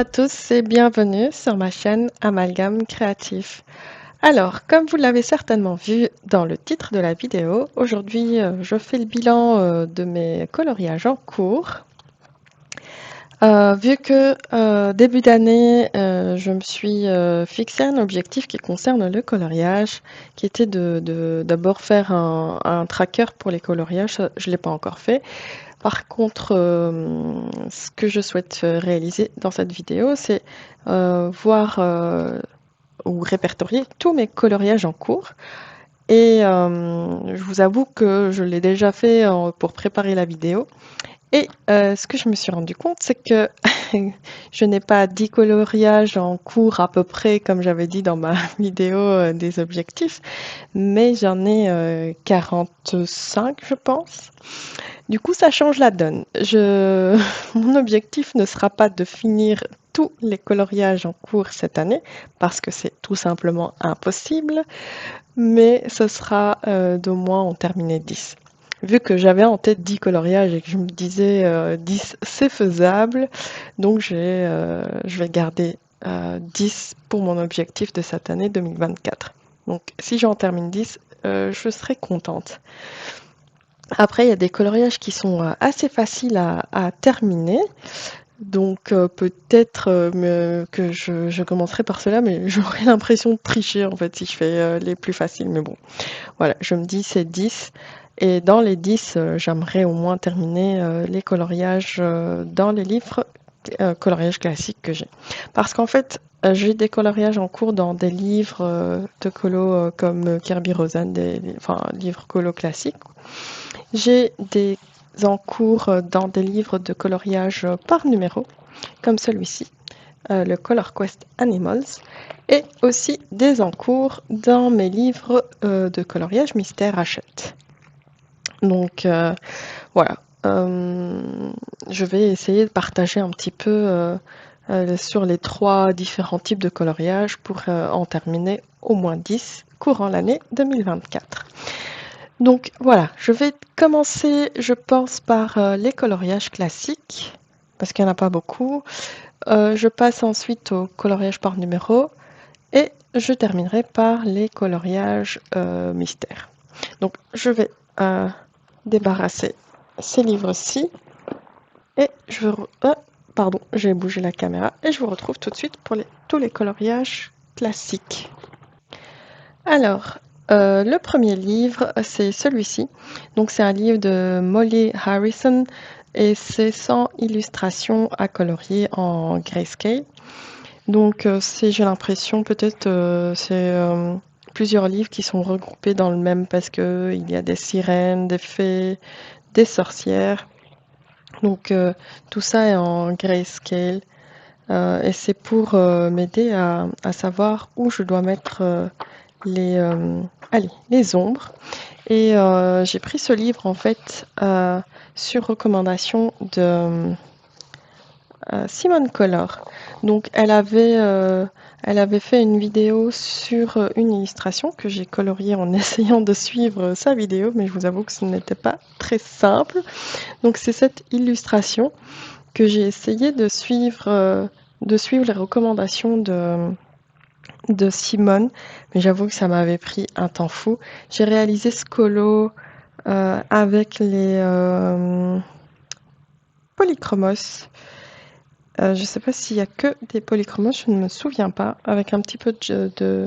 à tous et bienvenue sur ma chaîne Amalgame Créatif. Alors, comme vous l'avez certainement vu dans le titre de la vidéo, aujourd'hui je fais le bilan de mes coloriages en cours. Vu que début d'année, je me suis fixé un objectif qui concerne le coloriage, qui était d'abord faire un tracker pour les coloriages. Ça, je ne l'ai pas encore fait. Par contre, ce que je souhaite réaliser dans cette vidéo, c'est voir ou répertorier tous mes coloriages en cours. Et je vous avoue que je l'ai déjà fait pour préparer la vidéo. Et ce que je me suis rendu compte, c'est que je n'ai pas 10 coloriages en cours à peu près, comme j'avais dit dans ma vidéo des objectifs, mais j'en ai 45, je pense. Du coup, ça change la donne. Mon objectif ne sera pas de finir tous les coloriages en cours cette année, parce que c'est tout simplement impossible, mais ce sera d'au moins en terminer 10. Vu que j'avais en tête 10 coloriages et que je me disais 10 c'est faisable, donc je vais garder 10 pour mon objectif de cette année 2024. Donc si j'en termine 10, je serai contente. Après, il y a des coloriages qui sont assez faciles à terminer. Donc peut-être que je commencerai par cela, mais j'aurai l'impression de tricher en fait si je fais les plus faciles. Mais bon, voilà, je me dis c'est 10. Et dans les 10, j'aimerais au moins terminer les coloriages dans les livres coloriages classiques que j'ai. Parce qu'en fait, j'ai des coloriages en cours dans des livres de colo comme Kirby Rosen, enfin livres colo classiques. J'ai des encours dans des livres de coloriage par numéro, comme celui-ci, le Color Quest Animals, et aussi des encours dans mes livres de coloriage Mystère Hachette. Donc voilà, je vais essayer de partager un petit peu sur les 3 différents types de coloriage pour en terminer au moins 10 courant l'année 2024. Donc voilà, je vais commencer, je pense, par les coloriages classiques, parce qu'il n'y en a pas beaucoup. Je passe ensuite au coloriage par numéro et je terminerai par les coloriages mystères. Donc je vais débarrasser ces livres-ci et pardon, j'ai bougé la caméra et je vous retrouve tout de suite pour tous les coloriages classiques. Alors, le premier livre, c'est celui-ci. Donc, c'est un livre de Molly Harrison et c'est 100 illustrations à colorier en grayscale. Donc, j'ai l'impression, peut-être, c'est plusieurs livres qui sont regroupés dans le même parce qu'il y a des sirènes, des fées, des sorcières. Donc, tout ça est en grayscale. Et c'est pour m'aider à savoir où je dois mettre les, les ombres. Et j'ai pris ce livre en fait sur recommandation de Simone Collor. Donc elle avait fait une vidéo sur une illustration que j'ai coloriée en essayant de suivre sa vidéo, mais je vous avoue que ce n'était pas très simple. Donc c'est cette illustration que j'ai essayé de suivre les recommandations de Simone, mais j'avoue que ça m'avait pris un temps fou. J'ai réalisé ce colo avec les polychromos. Je ne sais pas s'il y a que des polychromos, je ne me souviens pas, avec un petit peu de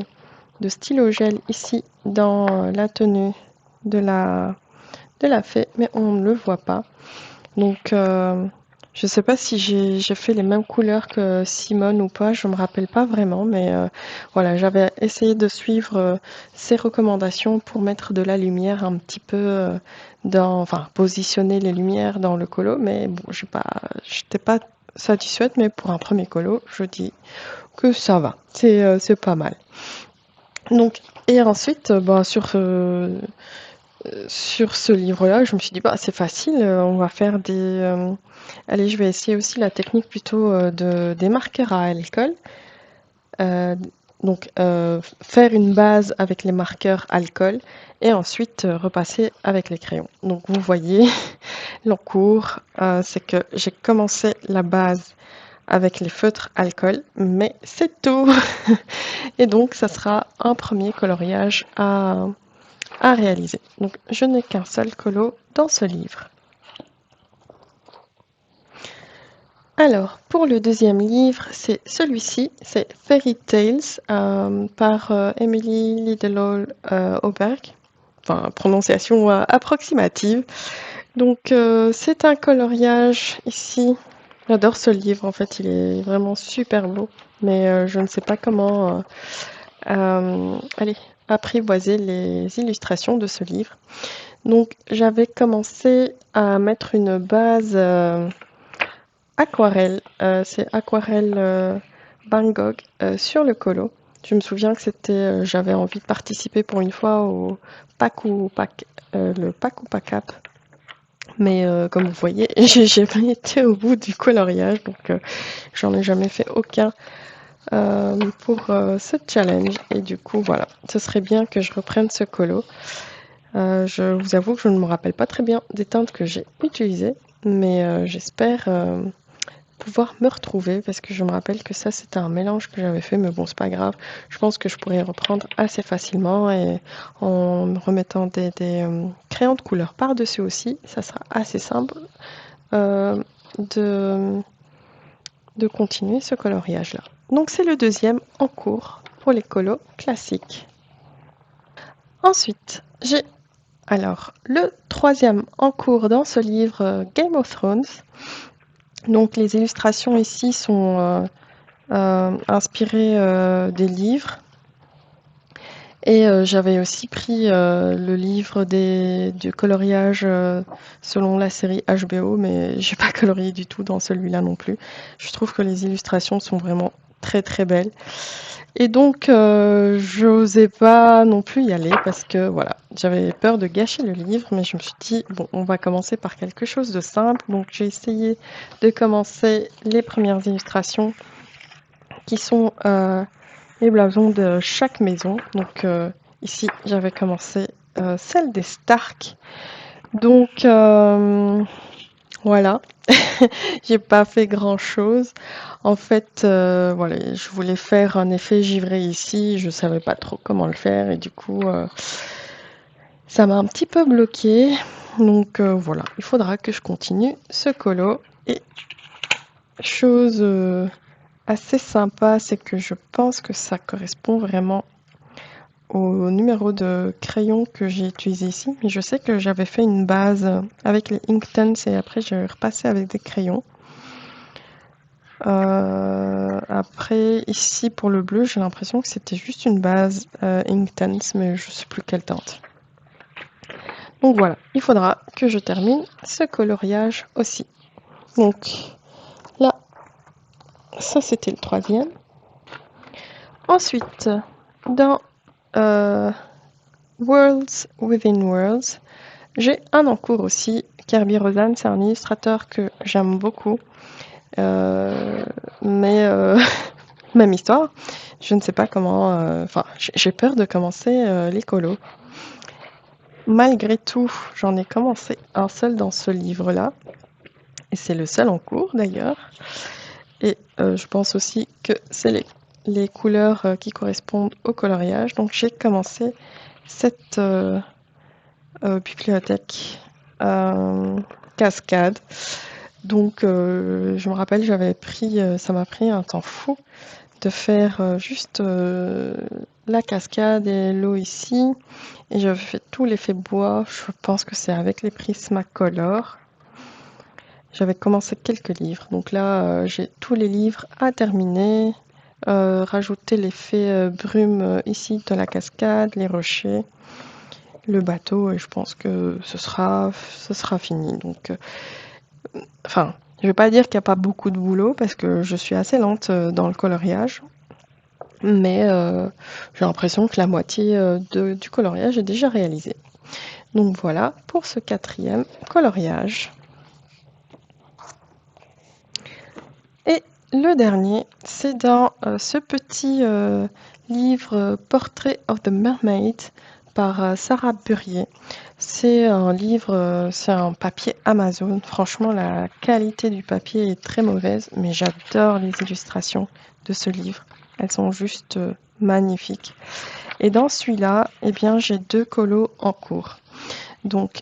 stylo gel ici dans la tenue de la fée, mais on ne le voit pas. Donc je ne sais pas si j'ai fait les mêmes couleurs que Simone ou pas, je ne me rappelle pas vraiment, mais voilà, j'avais essayé de suivre ses recommandations pour mettre de la lumière un petit peu enfin positionner les lumières dans le colo, mais bon, j'étais pas satisfaite, mais pour un premier colo, je dis que ça va, c'est pas mal. Donc, et ensuite, sur ce livre-là, je me suis dit, bah, c'est facile, on va faire allez, je vais essayer aussi la technique plutôt des marqueurs à alcool. Donc, faire une base avec les marqueurs alcool et ensuite repasser avec les crayons. Donc, vous voyez, l'encours, c'est que j'ai commencé la base avec les feutres alcool, mais c'est tout. Et donc, ça sera un premier coloriage à réaliser. Donc, je n'ai qu'un seul colo dans ce livre. Alors, pour le deuxième livre, c'est celui-ci, c'est Fairy Tales par Emily Lidl Auberg. Enfin, prononciation approximative. Donc, c'est un coloriage ici. J'adore ce livre, en fait, il est vraiment super beau. Mais je ne sais pas comment allez, apprivoiser les illustrations de ce livre. Donc, j'avais commencé à mettre une base aquarelle. C'est aquarelle Van Gogh sur le colo. Je me souviens que j'avais envie de participer pour une fois au le Pack ou Pack Up. Mais comme vous voyez, j'ai jamais été au bout du coloriage, donc j'en ai jamais fait aucun pour ce challenge. Et du coup, voilà, ce serait bien que je reprenne ce colo. Je vous avoue que je ne me rappelle pas très bien des teintes que j'ai utilisées, mais j'espère pouvoir me retrouver parce que je me rappelle que ça c'était un mélange que j'avais fait, mais bon, c'est pas grave. Je pense que je pourrais reprendre assez facilement et en me remettant des crayons de couleur par-dessus aussi, ça sera assez simple euh, de, de continuer ce coloriage là. Donc c'est le deuxième en cours pour les colos classiques. Ensuite, j'ai alors le troisième en cours dans ce livre Game of Thrones. Donc les illustrations ici sont inspirées des livres. Et j'avais aussi pris le livre du coloriage selon la série HBO, mais j'ai pas colorié du tout dans celui-là non plus. Je trouve que les illustrations sont vraiment très très belles. Et donc j'osais pas non plus y aller parce que voilà, j'avais peur de gâcher le livre, mais je me suis dit bon, on va commencer par quelque chose de simple. Donc j'ai essayé de commencer les premières illustrations qui sont les blasons de chaque maison. Donc ici, j'avais commencé celle des Stark. Donc voilà, j'ai pas fait grand chose. En fait, voilà, je voulais faire un effet givré ici, je savais pas trop comment le faire et du coup, ça m'a un petit peu bloqué. Donc voilà, il faudra que je continue ce colo. Et chose assez sympa, c'est que je pense que ça correspond vraiment au numéro de crayon que j'ai utilisé ici. Mais je sais que j'avais fait une base avec les Inktense et après j'ai repassé avec des crayons. Après, ici pour le bleu, j'ai l'impression que c'était juste une base Inktense, mais je sais plus quelle teinte. Donc voilà, il faudra que je termine ce coloriage aussi. Donc là, ça c'était le troisième. Ensuite, dans Worlds Within Worlds, j'ai un en cours aussi. Kirby Rosan, c'est un illustrateur que j'aime beaucoup. Mais même histoire, je ne sais pas comment. Enfin, j'ai peur de commencer les colos. Malgré tout, j'en ai commencé un seul dans ce livre-là. Et c'est le seul en cours d'ailleurs. Et je pense aussi que c'est les couleurs qui correspondent au coloriage. Donc j'ai commencé cette bibliothèque cascade. Donc je me rappelle, ça m'a pris un temps fou de faire juste la cascade et l'eau ici. Et j'avais fait tout l'effet bois. Je pense que c'est avec les Prismacolor. J'avais commencé quelques livres. Donc là, j'ai tous les livres à terminer. Rajouter l'effet brume ici de la cascade, les rochers, le bateau. Et je pense que ce sera fini. Donc, enfin, je vais pas dire qu'il n'y a pas beaucoup de boulot parce que je suis assez lente dans le coloriage. Mais j'ai l'impression que la moitié du coloriage est déjà réalisée. Donc voilà pour ce quatrième coloriage. Et le dernier, c'est dans ce petit livre Portrait of the Mermaid par Sarah Burier. C'est un livre, c'est un papier Amazon. Franchement, la qualité du papier est très mauvaise, mais j'adore les illustrations de ce livre. Elles sont juste magnifiques. Et dans celui-là, eh bien, j'ai 2 colos en cours. Donc,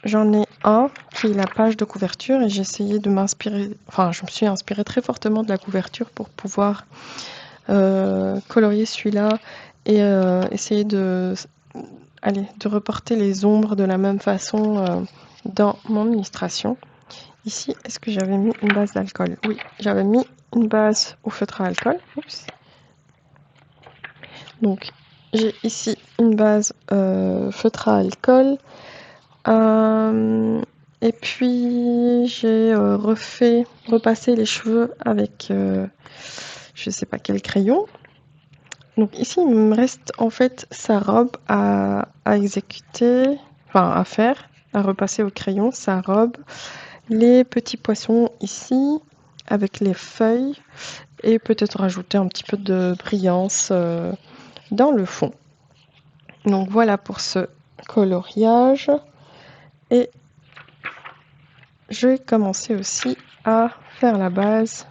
j'en ai un qui est la page de couverture et j'ai essayé de m'inspirer, enfin, je me suis inspirée très fortement de la couverture pour pouvoir colorier celui-là et essayer de reporter les ombres de la même façon dans mon illustration. Ici, est-ce que j'avais mis une base d'alcool? Oui, j'avais mis une base au feutre à alcool. Oups. Donc, j'ai ici une base feutre à alcool. Et puis, j'ai repassé les cheveux avec, je ne sais pas quel crayon. Donc ici, il me reste en fait sa robe à exécuter, enfin à faire, à repasser au crayon, sa robe, les petits poissons ici, avec les feuilles, et peut-être rajouter un petit peu de brillance dans le fond. Donc voilà pour ce coloriage. Et je vais commencer aussi à faire la base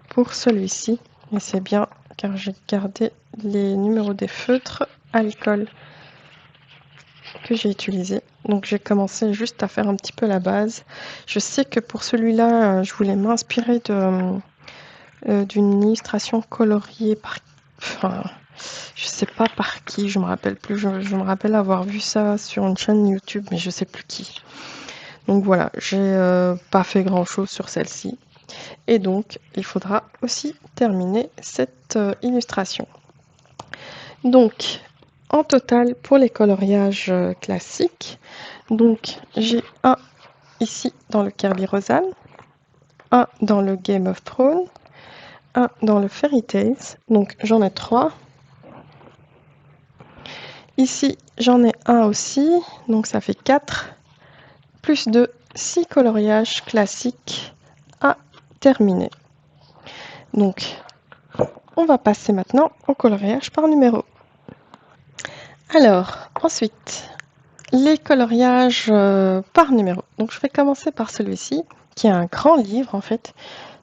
pour celui-ci. Et c'est bien car j'ai gardé les numéros des feutres alcool que j'ai utilisé. Donc j'ai commencé juste à faire un petit peu la base. Je sais que pour celui-là, je voulais m'inspirer d'une illustration coloriée par... Enfin, je sais pas par qui, je me rappelle plus. Je me rappelle avoir vu ça sur une chaîne YouTube, mais je sais plus qui. Donc voilà, j'ai pas fait grand-chose sur celle-ci. Et donc, il faudra aussi terminer cette illustration. Donc, en total, pour les coloriages classiques, donc j'ai un ici dans le Kirby Rosan, un dans le Game of Thrones, un dans le Fairy Tales, donc j'en ai 3. Ici, j'en ai un aussi, donc ça fait 4, plus de 6 coloriages classiques à terminer. Donc, on va passer maintenant au coloriage par numéro. Alors, ensuite, les coloriages par numéro. Donc, je vais commencer par celui-ci, qui est un grand livre en fait.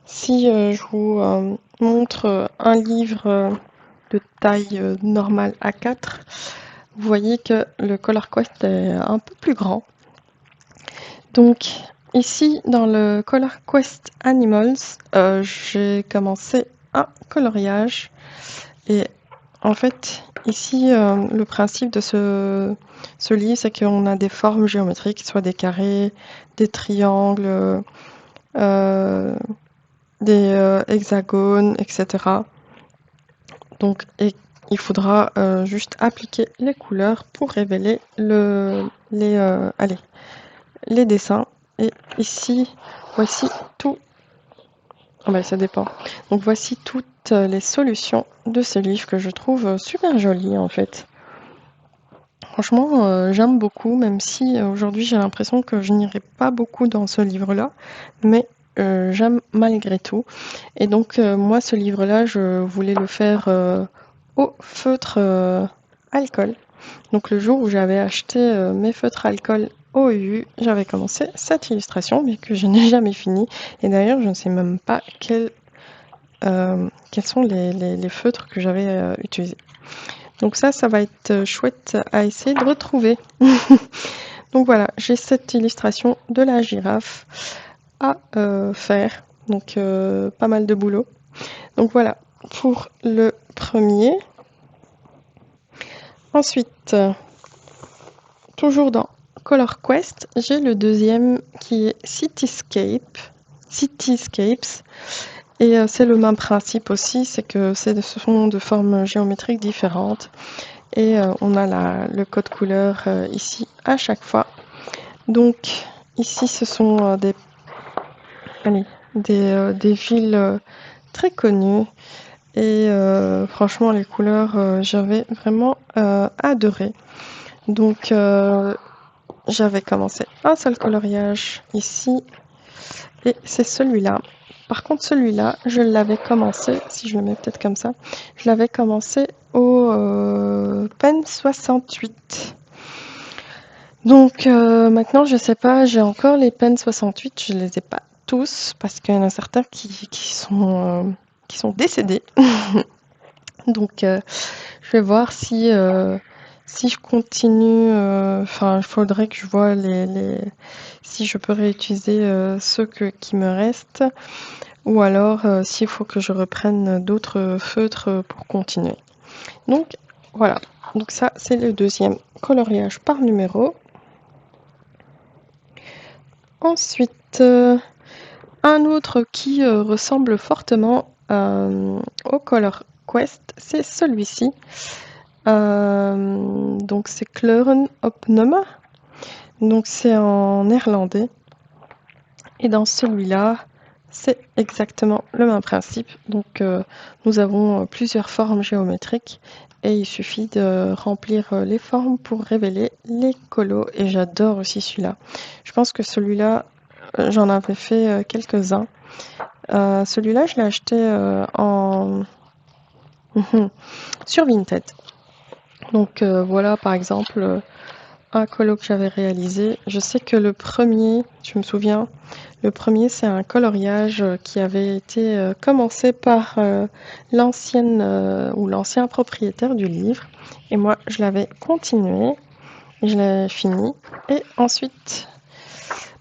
Si je vous montre un livre de taille normale A4, vous voyez que le Color Quest est un peu plus grand. Donc ici, dans le Color Quest Animals, j'ai commencé un coloriage. Et en fait, ici, le principe de ce livre, c'est qu'on a des formes géométriques, soit des carrés, des triangles, des hexagones, etc. Donc, et il faudra juste appliquer les couleurs pour révéler les dessins. Et ici, voici tout. Oh ben, ça dépend. Donc voici toutes les solutions de ce livre que je trouve super joli en fait. Franchement, j'aime beaucoup, même si aujourd'hui j'ai l'impression que je n'irai pas beaucoup dans ce livre-là, mais j'aime malgré tout. Et donc moi, ce livre-là, je voulais le faire au feutre alcool. Donc le jour où j'avais acheté mes feutres alcool OU, j'avais commencé cette illustration, mais que je n'ai jamais fini. Et d'ailleurs, je ne sais même pas quels sont les feutres que j'avais utilisés. Donc ça va être chouette à essayer de retrouver. Donc voilà, j'ai cette illustration de la girafe à faire. Donc pas mal de boulot. Donc voilà pour le premier. Ensuite, toujours dans Color Quest, j'ai le deuxième qui est Cityscapes. Et c'est le même principe aussi, c'est que ce sont de formes géométriques différentes. Et on a le code couleur ici à chaque fois. Donc ici ce sont des villes très connues. Et franchement les couleurs j'avais vraiment adoré. Donc j'avais commencé un seul coloriage ici. Et c'est celui-là. Par contre, celui-là, je l'avais commencé, si je le mets peut-être comme ça, je l'avais commencé au pen 68. Donc maintenant, je sais pas, j'ai encore les Pen 68, je les ai pas tous parce qu'il y en a certains qui sont décédés. Donc je vais voir si je continue, enfin, il faudrait que je vois si je peux réutiliser qui me restent ou alors s'il faut que je reprenne d'autres feutres pour continuer. Donc voilà, donc ça c'est le deuxième coloriage par numéro. Ensuite, un autre qui ressemble fortement au Color Quest, c'est celui-ci. Donc c'est Kleuren Opnummer, donc c'est en néerlandais. Et dans celui-là, c'est exactement le même principe. Donc nous avons plusieurs formes géométriques et il suffit de remplir les formes pour révéler les colos. Et j'adore aussi celui-là. Je pense que celui-là, j'en avais fait quelques-uns. Celui-là, je l'ai acheté sur Vinted. Donc voilà, par exemple, un colo que j'avais réalisé. Je sais que le premier, je me souviens, le premier, c'est un coloriage qui avait été commencé par l'ancienne ou l'ancien propriétaire du livre. Et moi, je l'avais continué, et je l'ai fini. Et ensuite,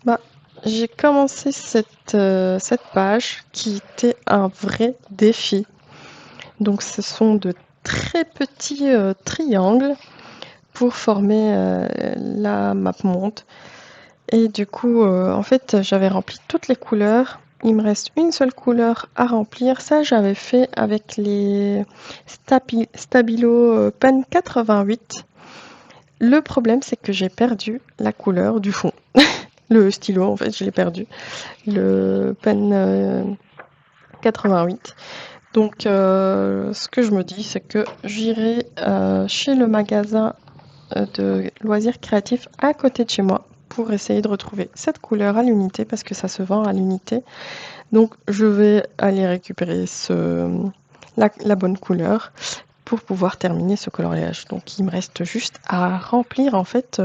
bah, j'ai commencé cette page qui était un vrai défi. Donc, ce sont de très petits triangles pour former la map monde. Et du coup, en fait, j'avais rempli toutes les couleurs. Il me reste une seule couleur à remplir. Ça, j'avais fait avec les Stabilo Pen 88. Le problème, c'est que j'ai perdu la couleur du fond. Le stylo, en fait, je l'ai perdu. Le Pen 88. Donc, ce que je me dis, c'est que j'irai chez le magasin de loisirs créatifs à côté de chez moi pour essayer de retrouver cette couleur à l'unité parce que ça se vend à l'unité. Donc je vais aller récupérer la bonne couleur pour pouvoir terminer ce coloriage. Donc il me reste juste à remplir en fait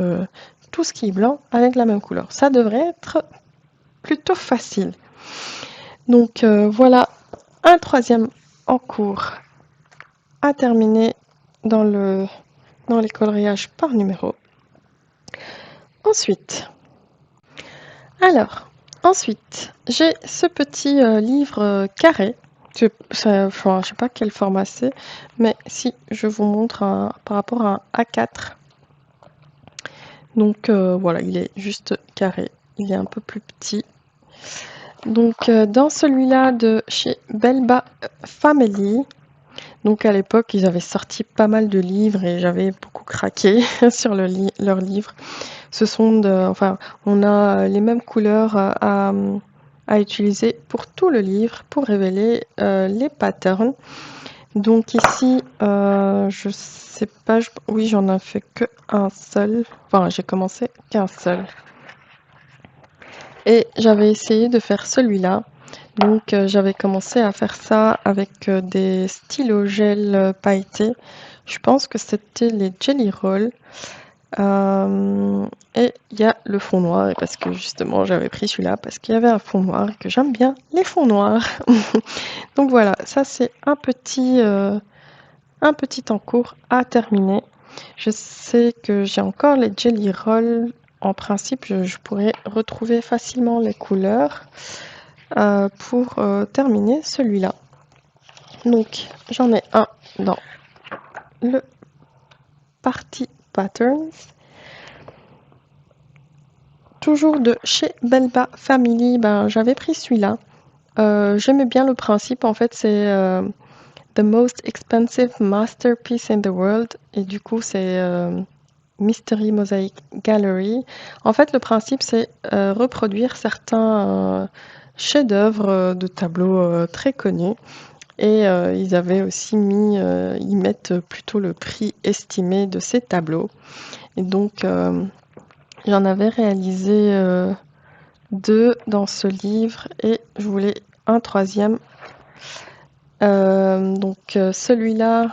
tout ce qui est blanc avec la même couleur. Ça devrait être plutôt facile. Donc voilà un troisième en cours à terminer dans les coloriages par numéro. Ensuite, j'ai ce petit livre carré. Enfin, je sais pas quel format c'est, mais si je vous montre par rapport à un A4. Donc voilà, il est juste carré. Il est un peu plus petit. Donc dans celui-là de chez Belba Family, donc à l'époque ils avaient sorti pas mal de livres et j'avais beaucoup craqué sur leurs livres. Enfin, on a les mêmes couleurs à utiliser pour tout le livre pour révéler les patterns. Donc ici, je sais pas, oui, j'en ai fait qu'un seul. Enfin, j'ai commencé qu'un seul. Et j'avais essayé de faire celui-là. Donc j'avais commencé à faire ça avec des stylos gel pailletés. Je pense que c'était les Jelly Roll. Et il y a le fond noir, parce que justement j'avais pris celui-là parce qu'il y avait un fond noir et que j'aime bien les fonds noirs. Donc voilà, ça c'est un petit encours à terminer. Je sais que j'ai encore les Jelly Roll. En principe, je pourrais retrouver facilement les couleurs pour terminer celui-là. Donc j'en ai un dans le Party Patterns. Toujours de chez Belba Family, ben, j'avais pris celui-là. J'aimais bien le principe, en fait, c'est The Most Expensive Masterpiece in the World. Et du coup, c'est Mystery Mosaic Gallery. En fait, le principe, c'est reproduire certains chefs-d'œuvre de tableaux très connus. Et ils avaient aussi ils mettent plutôt le prix estimé de ces tableaux. Et donc, j'en avais réalisé 2 dans ce livre et je voulais un troisième. Donc celui-là,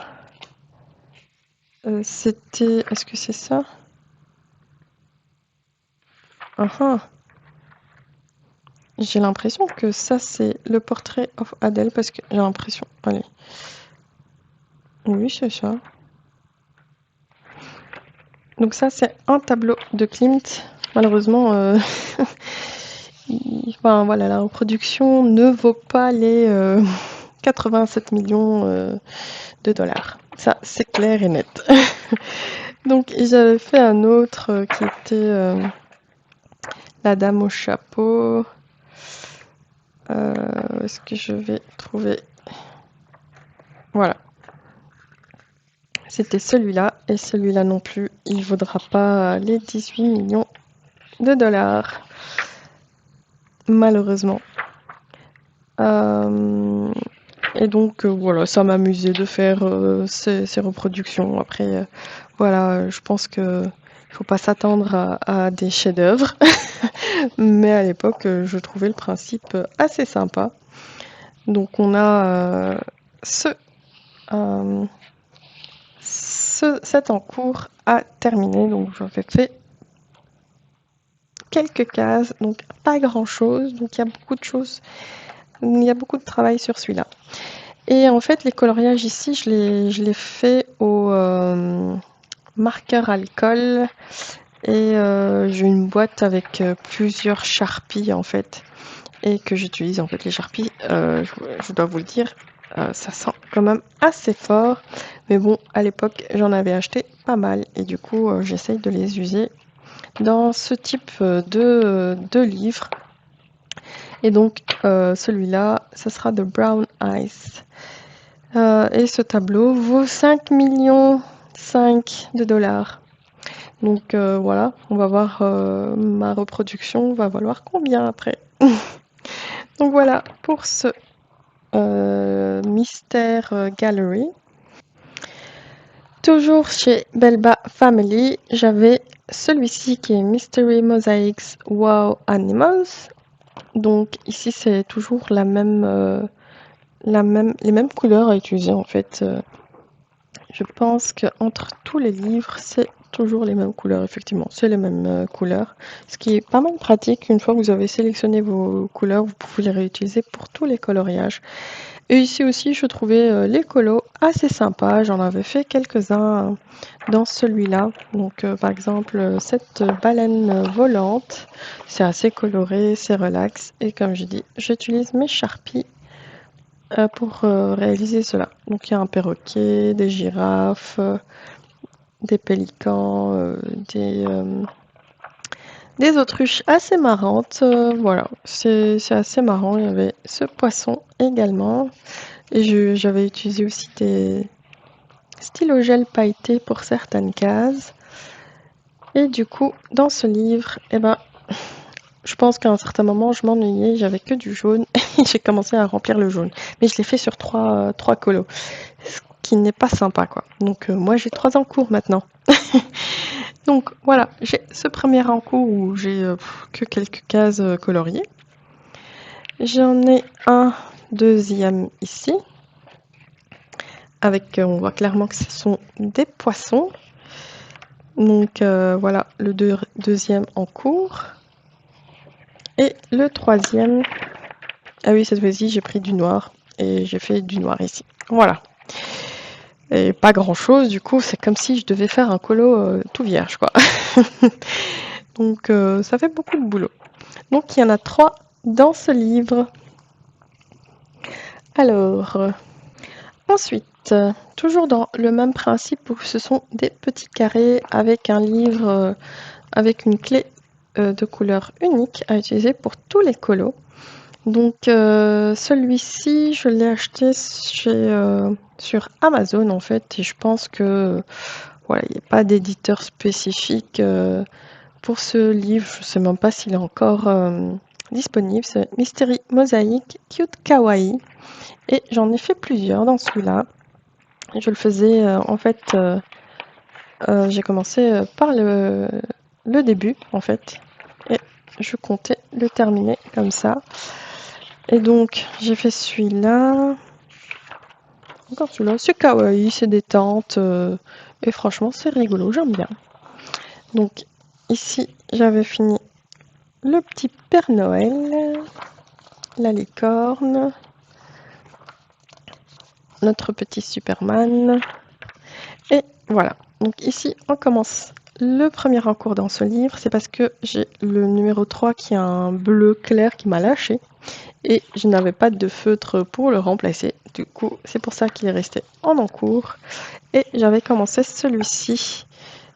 c'était... Est-ce que c'est ça? Ah ah. J'ai l'impression que ça, c'est le portrait of Adele parce que j'ai l'impression. Allez. Oui, c'est ça. Donc ça, c'est un tableau de Klimt. Malheureusement, enfin, voilà, la reproduction ne vaut pas les 87 millions de dollars. Ça, c'est clair et net. Donc j'avais fait un autre qui était la dame au chapeau. Est-ce que je vais trouver? Voilà. C'était celui-là. Et celui-là non plus, il ne vaudra pas les 18 millions de dollars. Malheureusement. Et donc voilà, ça m'amusait de faire ces reproductions. Après, voilà, je pense que il faut pas s'attendre à des chefs-d'œuvre, mais à l'époque, je trouvais le principe assez sympa. Donc on a ce, euh, cet en cours à terminer. Donc j'avais fait quelques cases, donc pas grand-chose. Donc il y a beaucoup de choses, il y a beaucoup de travail sur celui-là. Et en fait, les coloriages ici, je les fais au marqueur alcool et j'ai une boîte avec plusieurs Sharpies en fait et que j'utilise en fait les Sharpies. Je dois vous le dire, ça sent quand même assez fort, mais bon, à l'époque, j'en avais acheté pas mal et du coup, j'essaye de les user dans ce type de livre. Et donc, celui-là, ça sera de Brown Eyes. Et ce tableau vaut 5 millions 5 de dollars. Donc voilà, on va voir ma reproduction va valoir combien après. Donc voilà pour ce Mystère Gallery. Toujours chez Belba Family, j'avais celui-ci qui est Mystery Mosaics Wow Animals. Donc ici c'est toujours les mêmes couleurs à utiliser en fait. Je pense qu'entre tous les livres, c'est toujours les mêmes couleurs, effectivement. C'est les mêmes couleurs. Ce qui est pas mal pratique. Une fois que vous avez sélectionné vos couleurs, vous pouvez les réutiliser pour tous les coloriages. Et ici aussi, je trouvais les colos assez sympas. J'en avais fait quelques-uns dans celui-là. Donc, par exemple, cette baleine volante, c'est assez coloré, c'est relax. Et comme je dis, j'utilise mes Sharpies pour réaliser cela. Donc il y a un perroquet, des girafes, des pélicans, des autruches assez marrantes. Voilà, c'est assez marrant. Il y avait ce poisson également. Et j'avais utilisé aussi des stylos gel pailletés pour certaines cases. Et du coup, dans ce livre, eh ben, je pense qu'à un certain moment, je m'ennuyais, j'avais que du jaune et j'ai commencé à remplir le jaune. Mais je l'ai fait sur trois colos, ce qui n'est pas sympa, quoi. Donc moi, j'ai 3 en cours maintenant. Donc voilà, j'ai ce premier en cours où j'ai que quelques cases coloriées. J'en ai un deuxième ici, avec, on voit clairement que ce sont des poissons. Donc voilà, le deuxième en cours. Et le troisième, ah oui, cette fois-ci, j'ai pris du noir et j'ai fait du noir ici. Voilà. Et pas grand-chose, du coup, c'est comme si je devais faire un colo tout vierge, quoi. Donc, ça fait beaucoup de boulot. Donc, il y en a 3 dans ce livre. Alors, ensuite, toujours dans le même principe où ce sont des petits carrés avec un livre, avec une clé de couleur unique à utiliser pour tous les colos. Donc celui-ci, je l'ai acheté sur Amazon en fait et je pense que voilà, il n'y a pas d'éditeur spécifique pour ce livre. Je ne sais même pas s'il est encore disponible. C'est Mystery Mosaic Cute Kawaii et j'en ai fait plusieurs dans celui-là. Je le faisais en fait, j'ai commencé par le début en fait et je comptais le terminer comme ça. Et donc, j'ai fait celui-là. Encore celui-là. C'est kawaii, c'est détente. Et franchement, c'est rigolo, j'aime bien. Donc, ici, j'avais fini le petit Père Noël, la licorne, notre petit Superman. Et voilà. Donc ici, on commence le premier encours dans ce livre. C'est parce que j'ai le numéro 3 qui a un bleu clair qui m'a lâché. Et je n'avais pas de feutre pour le remplacer. Du coup, c'est pour ça qu'il est resté en encours. Et j'avais commencé celui-ci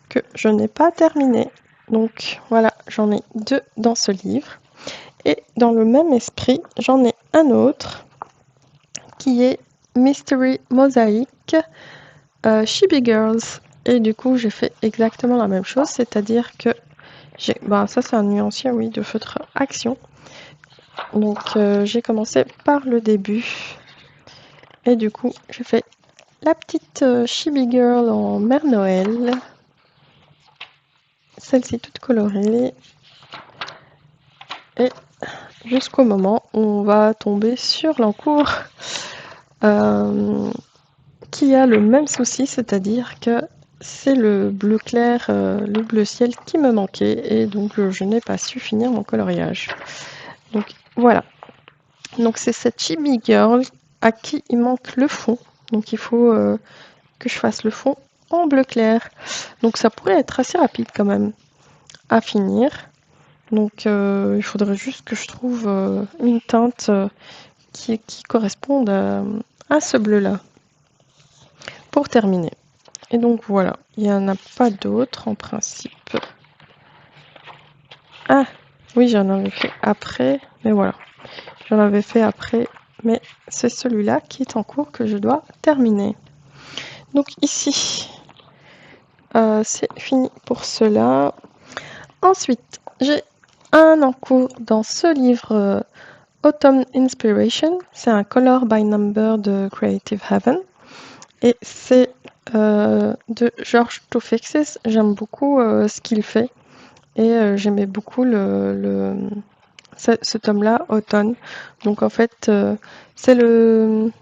que je n'ai pas terminé. Donc voilà, j'en ai 2 dans ce livre. Et dans le même esprit, j'en ai un autre qui est Mystery Mosaic Chibi Girls. Et du coup, j'ai fait exactement la même chose, c'est-à-dire que ça c'est un nuancier, oui, de feutre action. Donc j'ai commencé par le début. Et du coup, j'ai fait la petite Chibi Girl en Mère Noël. Celle-ci toute colorée. Et jusqu'au moment où on va tomber sur l'encours qui a le même souci, c'est-à-dire que c'est le bleu clair, le bleu ciel qui me manquait et donc je n'ai pas su finir mon coloriage. Donc voilà. Donc c'est cette Chibi Girl à qui il manque le fond. Donc il faut que je fasse le fond en bleu clair. Donc ça pourrait être assez rapide quand même à finir. Donc il faudrait juste que je trouve une teinte qui corresponde à ce bleu-là pour terminer. Et donc voilà, il n'y en a pas d'autres en principe. Ah oui, j'en avais fait après, mais voilà. J'en avais fait après, mais c'est celui-là qui est en cours que je dois terminer. Donc ici, c'est fini pour cela. Ensuite, j'ai un en cours dans ce livre Autumn Inspiration. C'est un color by number de Creative Haven. Et c'est de George Toufexis. J'aime beaucoup ce qu'il fait. Et j'aimais beaucoup ce tome-là, Automne. Donc en fait, c'est le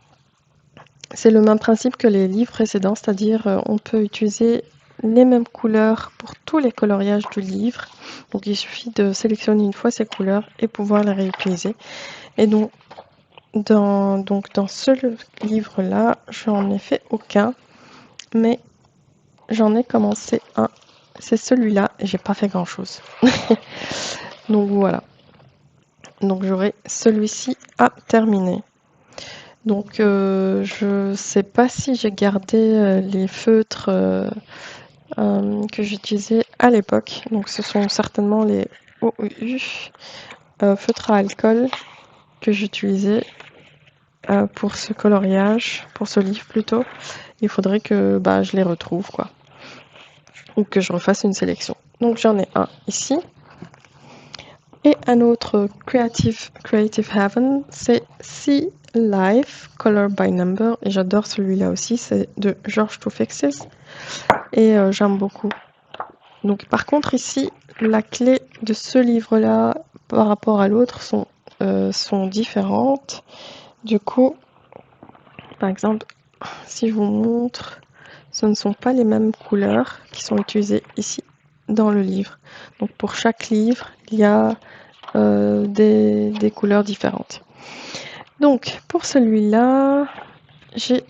même principe que les livres précédents, c'est-à-dire on peut utiliser les mêmes couleurs pour tous les coloriages du livre. Donc il suffit de sélectionner une fois ces couleurs et pouvoir les réutiliser. Et donc dans ce livre-là, j'en ai fait aucun, mais j'en ai commencé un. C'est celui-là et j'ai pas fait grand-chose. Donc voilà. Donc j'aurai celui-ci à terminer. Donc je sais pas si j'ai gardé les feutres que j'utilisais à l'époque. Donc ce sont certainement les OUU, feutres à alcool que j'utilisais pour ce coloriage, pour ce livre plutôt. Il faudrait que je les retrouve quoi. Ou que je refasse une sélection. Donc j'en ai un ici. Et un autre Creative Haven, c'est Sea Life, Color by Number. Et j'adore celui-là aussi, c'est de George Toufexis. Et j'aime beaucoup. Donc par contre ici, la clé de ce livre-là par rapport à l'autre sont différentes. Du coup, par exemple, si je vous montre, ce ne sont pas les mêmes couleurs qui sont utilisées ici dans le livre. Donc pour chaque livre, il y a des couleurs différentes. Donc pour celui-là, j'ai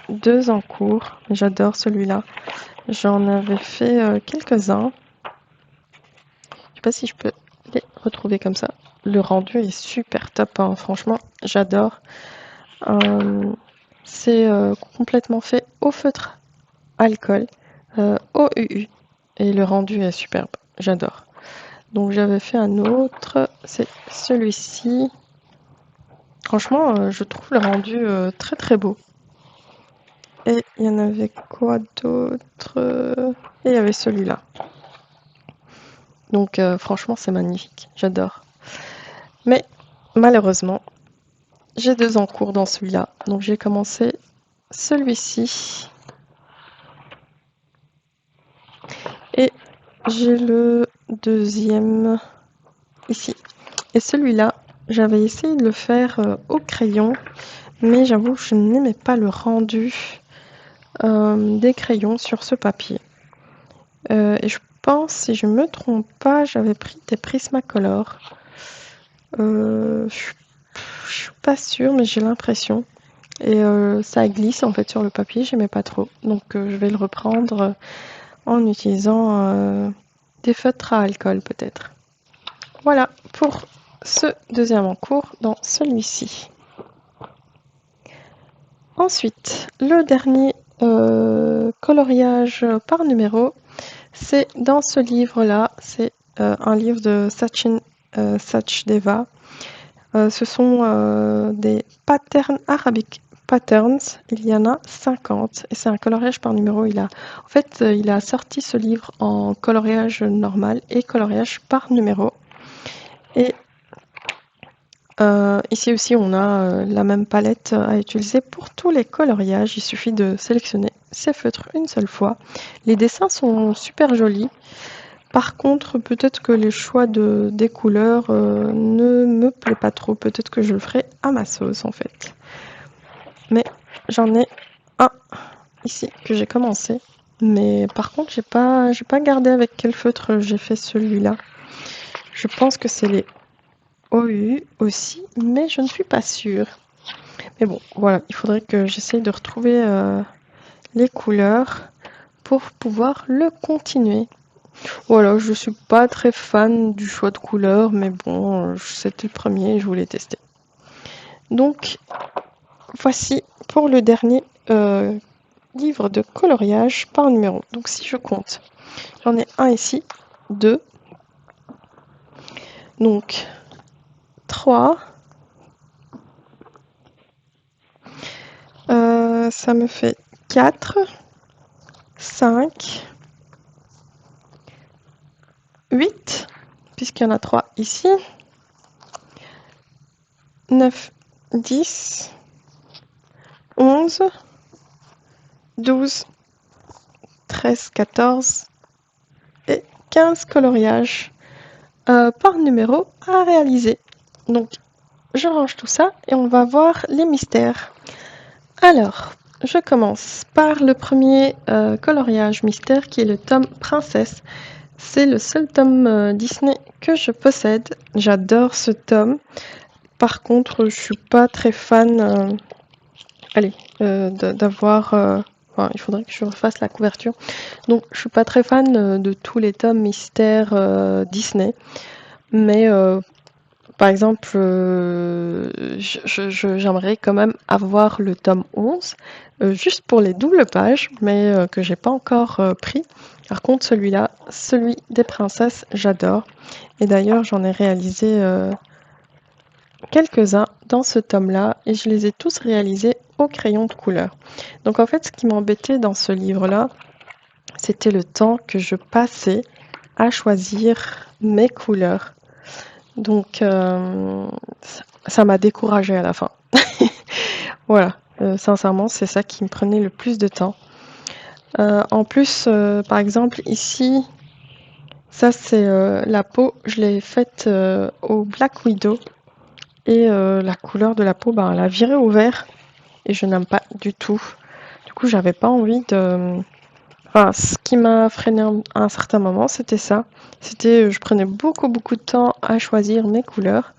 2 en cours. J'adore celui-là. J'en avais fait quelques-uns. Je sais pas si je peux les retrouver comme ça. Le rendu est super top, hein. Franchement, j'adore. C'est complètement fait au feutre alcool, OUU. Et le rendu est superbe. J'adore. Donc j'avais fait un autre, c'est celui-ci. Franchement, je trouve le rendu très très beau. Et il y en avait quoi d'autre? Et il y avait celui-là. Donc franchement, c'est magnifique. J'adore. Mais malheureusement, j'ai 2 en cours dans celui-là. Donc j'ai commencé celui-ci. Et j'ai le deuxième ici. Et celui-là, j'avais essayé de le faire au crayon. Mais j'avoue, je n'aimais pas le rendu des crayons sur ce papier. Et je pense, si je me trompe pas, j'avais pris des Prismacolor. Je suis pas sûre, mais j'ai l'impression. Et ça glisse en fait sur le papier, j'aimais pas trop. Donc je vais le reprendre en utilisant des feutres à alcool peut-être. Voilà pour ce deuxième en cours dans celui-ci. Ensuite, le dernier coloriage par numéro, c'est dans ce livre-là. C'est un livre de Sachin Sachdeva. Ce sont des patterns arabiques. Patterns, il y en a 50 et c'est un coloriage par numéro. Il a sorti ce livre en coloriage normal et coloriage par numéro. Et ici aussi, on a la même palette à utiliser pour tous les coloriages. Il suffit de sélectionner ces feutres une seule fois. Les dessins sont super jolis. Par contre, peut-être que les choix des couleurs ne me plaît pas trop. Peut-être que je le ferai à ma sauce en fait. Mais j'en ai un ici que j'ai commencé. Mais par contre, j'ai pas gardé avec quel feutre j'ai fait celui-là. Je pense que c'est les OU aussi, mais je ne suis pas sûre. Mais bon, voilà, il faudrait que j'essaye de retrouver les couleurs pour pouvoir le continuer. Voilà, je suis pas très fan du choix de couleurs, mais bon, c'était le premier et je voulais tester. Donc, voici pour le dernier livre de coloriage par numéro. Donc, si je compte, j'en ai un ici, 2, donc 3, ça me fait 4, 5, 8, puisqu'il y en a 3 ici, 9, 10, 11, 12, 13, 14 et 15 coloriages par numéro à réaliser. Donc, je range tout ça et on va voir les mystères. Alors, je commence par le premier coloriage mystère qui est le tome Princesse. C'est le seul tome Disney que je possède. J'adore ce tome. Par contre, je suis pas très fan d'avoir... il faudrait que je refasse la couverture. Donc, je suis pas très fan de tous les tomes mystères Disney. Mais par exemple, j'aimerais quand même avoir le tome 11, juste pour les doubles pages, mais que j'ai pas encore pris. Par contre, celui-là, celui des princesses, j'adore. Et d'ailleurs, j'en ai réalisé quelques-uns dans ce tome-là, et je les ai tous réalisés au crayon de couleur. Donc en fait, ce qui m'embêtait dans ce livre-là, c'était le temps que je passais à choisir mes couleurs. Donc, ça m'a découragée à la fin. Voilà, sincèrement, c'est ça qui me prenait le plus de temps. En plus, par exemple, ici, ça c'est la peau, je l'ai faite au Black Widow. Et la couleur de la peau, ben, elle a viré au vert. Et je n'aime pas du tout. Du coup, j'avais pas envie de... Enfin, ce qui m'a freiné à un certain moment, c'était ça. C'était, je prenais beaucoup de temps à choisir mes couleurs.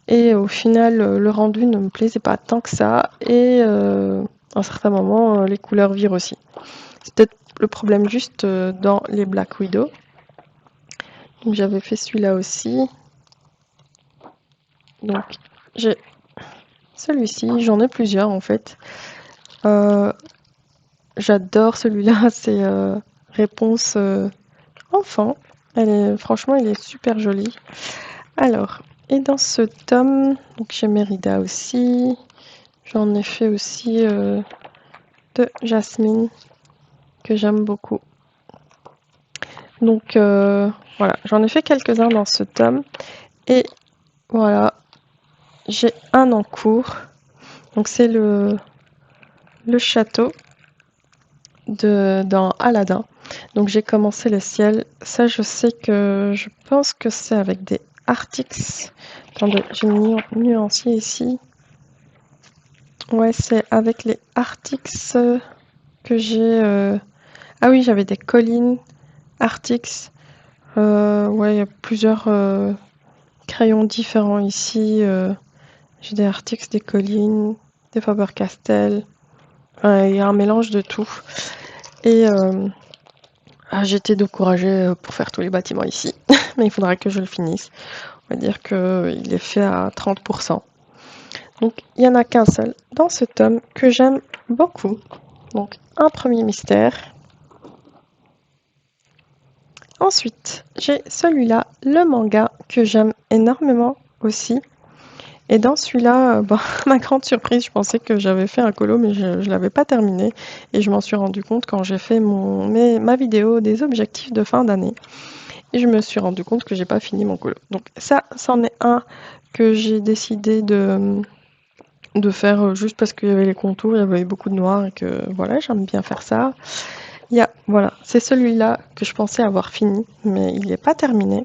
Et au final, le rendu ne me plaisait pas tant que ça. Et à un certain moment, les couleurs virent aussi. C'est peut-être le problème juste dans les Black Widow. Donc j'avais fait celui-là aussi. Donc j'ai celui-ci, j'en ai plusieurs en fait. J'adore celui-là, c'est Réponse enfant. Franchement, il est super joli. Alors, et dans ce tome, donc j'ai Mérida aussi. J'en ai fait aussi de Jasmine, que j'aime beaucoup. Donc voilà, j'en ai fait quelques-uns dans ce tome. Et voilà, j'ai un en cours. Donc c'est le château dans Aladdin. Donc j'ai commencé le ciel. Ça, je pense que c'est avec des Artix. Attendez, j'ai mis nuancier ici. Ouais, c'est avec les Artix que j'ai... Ah oui, j'avais des collines Artix. Ouais, il y a plusieurs crayons différents ici. J'ai des Artix, des Collines, des Faber-Castell. Il y a un mélange de tout. Et j'ai été découragée pour faire tous les bâtiments ici. Mais il faudra que je le finisse. On va dire qu'il est fait à 30%. Donc, il n'y en a qu'un seul dans ce tome que j'aime beaucoup. Donc, un premier mystère. Ensuite, j'ai celui-là, le manga, que j'aime énormément aussi. Et dans celui-là, ma grande surprise, je pensais que j'avais fait un colo, mais je ne l'avais pas terminé. Et je m'en suis rendu compte quand j'ai fait ma vidéo des objectifs de fin d'année. Et je me suis rendu compte que j'ai pas fini mon colo. Donc ça, c'en est un que j'ai décidé de faire juste parce qu'il y avait les contours, il y avait beaucoup de noir et que voilà, j'aime bien faire ça. Voilà, c'est celui-là que je pensais avoir fini, mais il n'est pas terminé.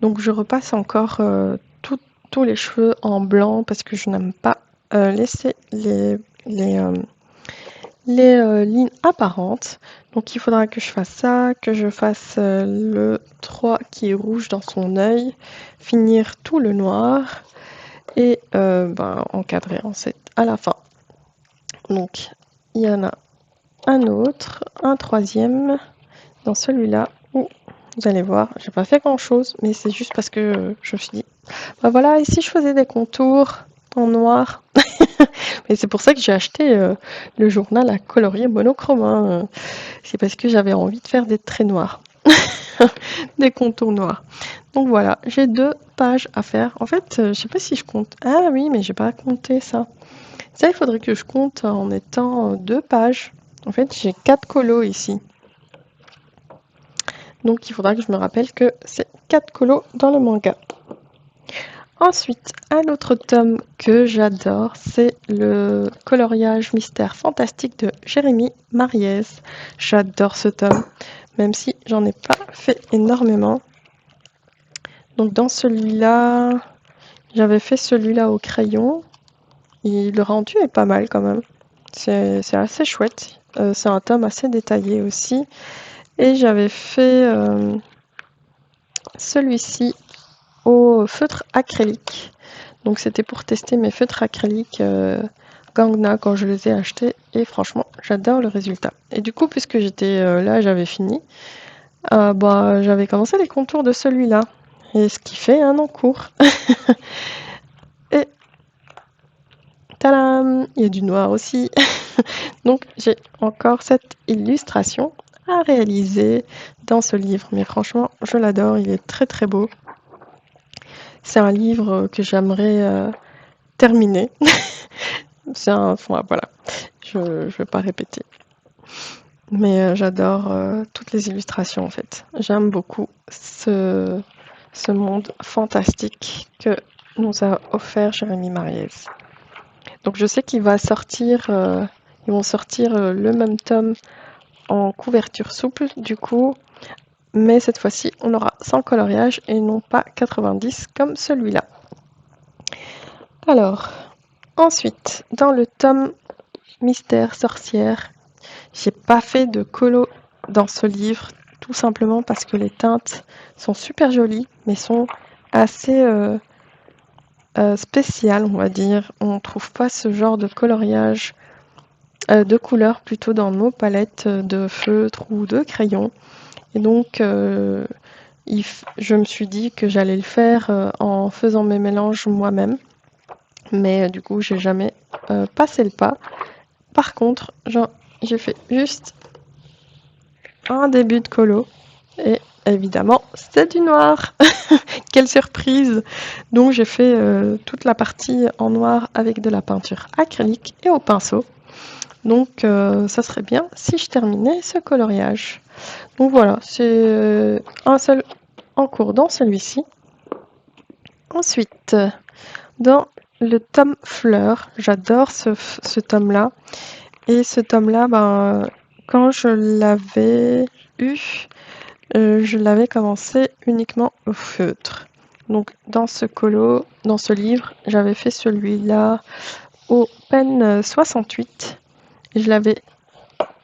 Donc je repasse encore tous les cheveux en blanc parce que je n'aime pas laisser les lignes apparentes. Donc il faudra que je fasse ça, que je fasse le 3 qui est rouge dans son œil, finir tout le noir et encadrer ensuite à la fin. Donc il y en a un autre, un troisième dans celui-là où vous allez voir, j'ai pas fait grand chose, mais c'est juste parce que je me suis dit, voilà, ici je faisais des contours en noir. Et c'est pour ça que j'ai acheté le journal à colorier monochrome. Hein. C'est parce que j'avais envie de faire des traits noirs, des contours noirs. Donc voilà, j'ai 2 pages à faire. En fait, je sais pas si je compte. Ah oui, mais j'ai pas compté ça. Ça, il faudrait que je compte en étant 2 pages. En fait, j'ai 4 colos ici. Donc il faudra que je me rappelle que c'est 4 colos dans le manga. Ensuite, un autre tome que j'adore, c'est le coloriage mystère fantastique de Jérémy Mariez. J'adore ce tome, même si j'en ai pas fait énormément. Donc dans celui-là, j'avais fait celui-là au crayon. Et le rendu est pas mal quand même. C'est assez chouette. C'est un tome assez détaillé aussi. Et j'avais fait celui-ci au feutre acrylique. Donc c'était pour tester mes feutres acryliques Gangna quand je les ai achetés. Et franchement, j'adore le résultat. Et du coup, puisque j'étais là, j'avais fini. J'avais commencé les contours de celui-là. Et ce qui fait un encours. Et tadam, il y a du noir aussi. Donc j'ai encore cette illustration à réaliser dans ce livre. Mais franchement, je l'adore, il est très très beau. C'est un livre que j'aimerais terminer. Voilà, je ne vais pas répéter. Mais j'adore toutes les illustrations en fait. J'aime beaucoup ce monde fantastique que nous a offert Jérémy Mariez. Donc je sais qu'ils vont sortir le même tome en couverture souple du coup, mais cette fois-ci on aura 100 coloriages et non pas 90 comme celui-là. Alors, ensuite, dans le tome Mystère sorcière, j'ai pas fait de colo dans ce livre, tout simplement parce que les teintes sont super jolies, mais sont assez spéciales, on va dire. On ne trouve pas ce genre de coloriage de couleurs plutôt dans nos palettes de feutres ou de crayons. Et donc, je me suis dit que j'allais le faire en faisant mes mélanges moi-même. Mais du coup, j'ai jamais passé le pas. Par contre, j'ai fait juste un début de colo. Et évidemment, c'est du noir. Quelle surprise! Donc j'ai fait toute la partie en noir avec de la peinture acrylique et au pinceau. Donc ça serait bien si je terminais ce coloriage. Donc voilà, c'est un seul en cours dans celui-ci. Ensuite, dans le tome fleur, j'adore ce tome-là. Et ce tome-là, quand je l'avais eu, je l'avais commencé uniquement au feutre. Donc dans ce livre, j'avais fait celui-là au pen 68. Je l'avais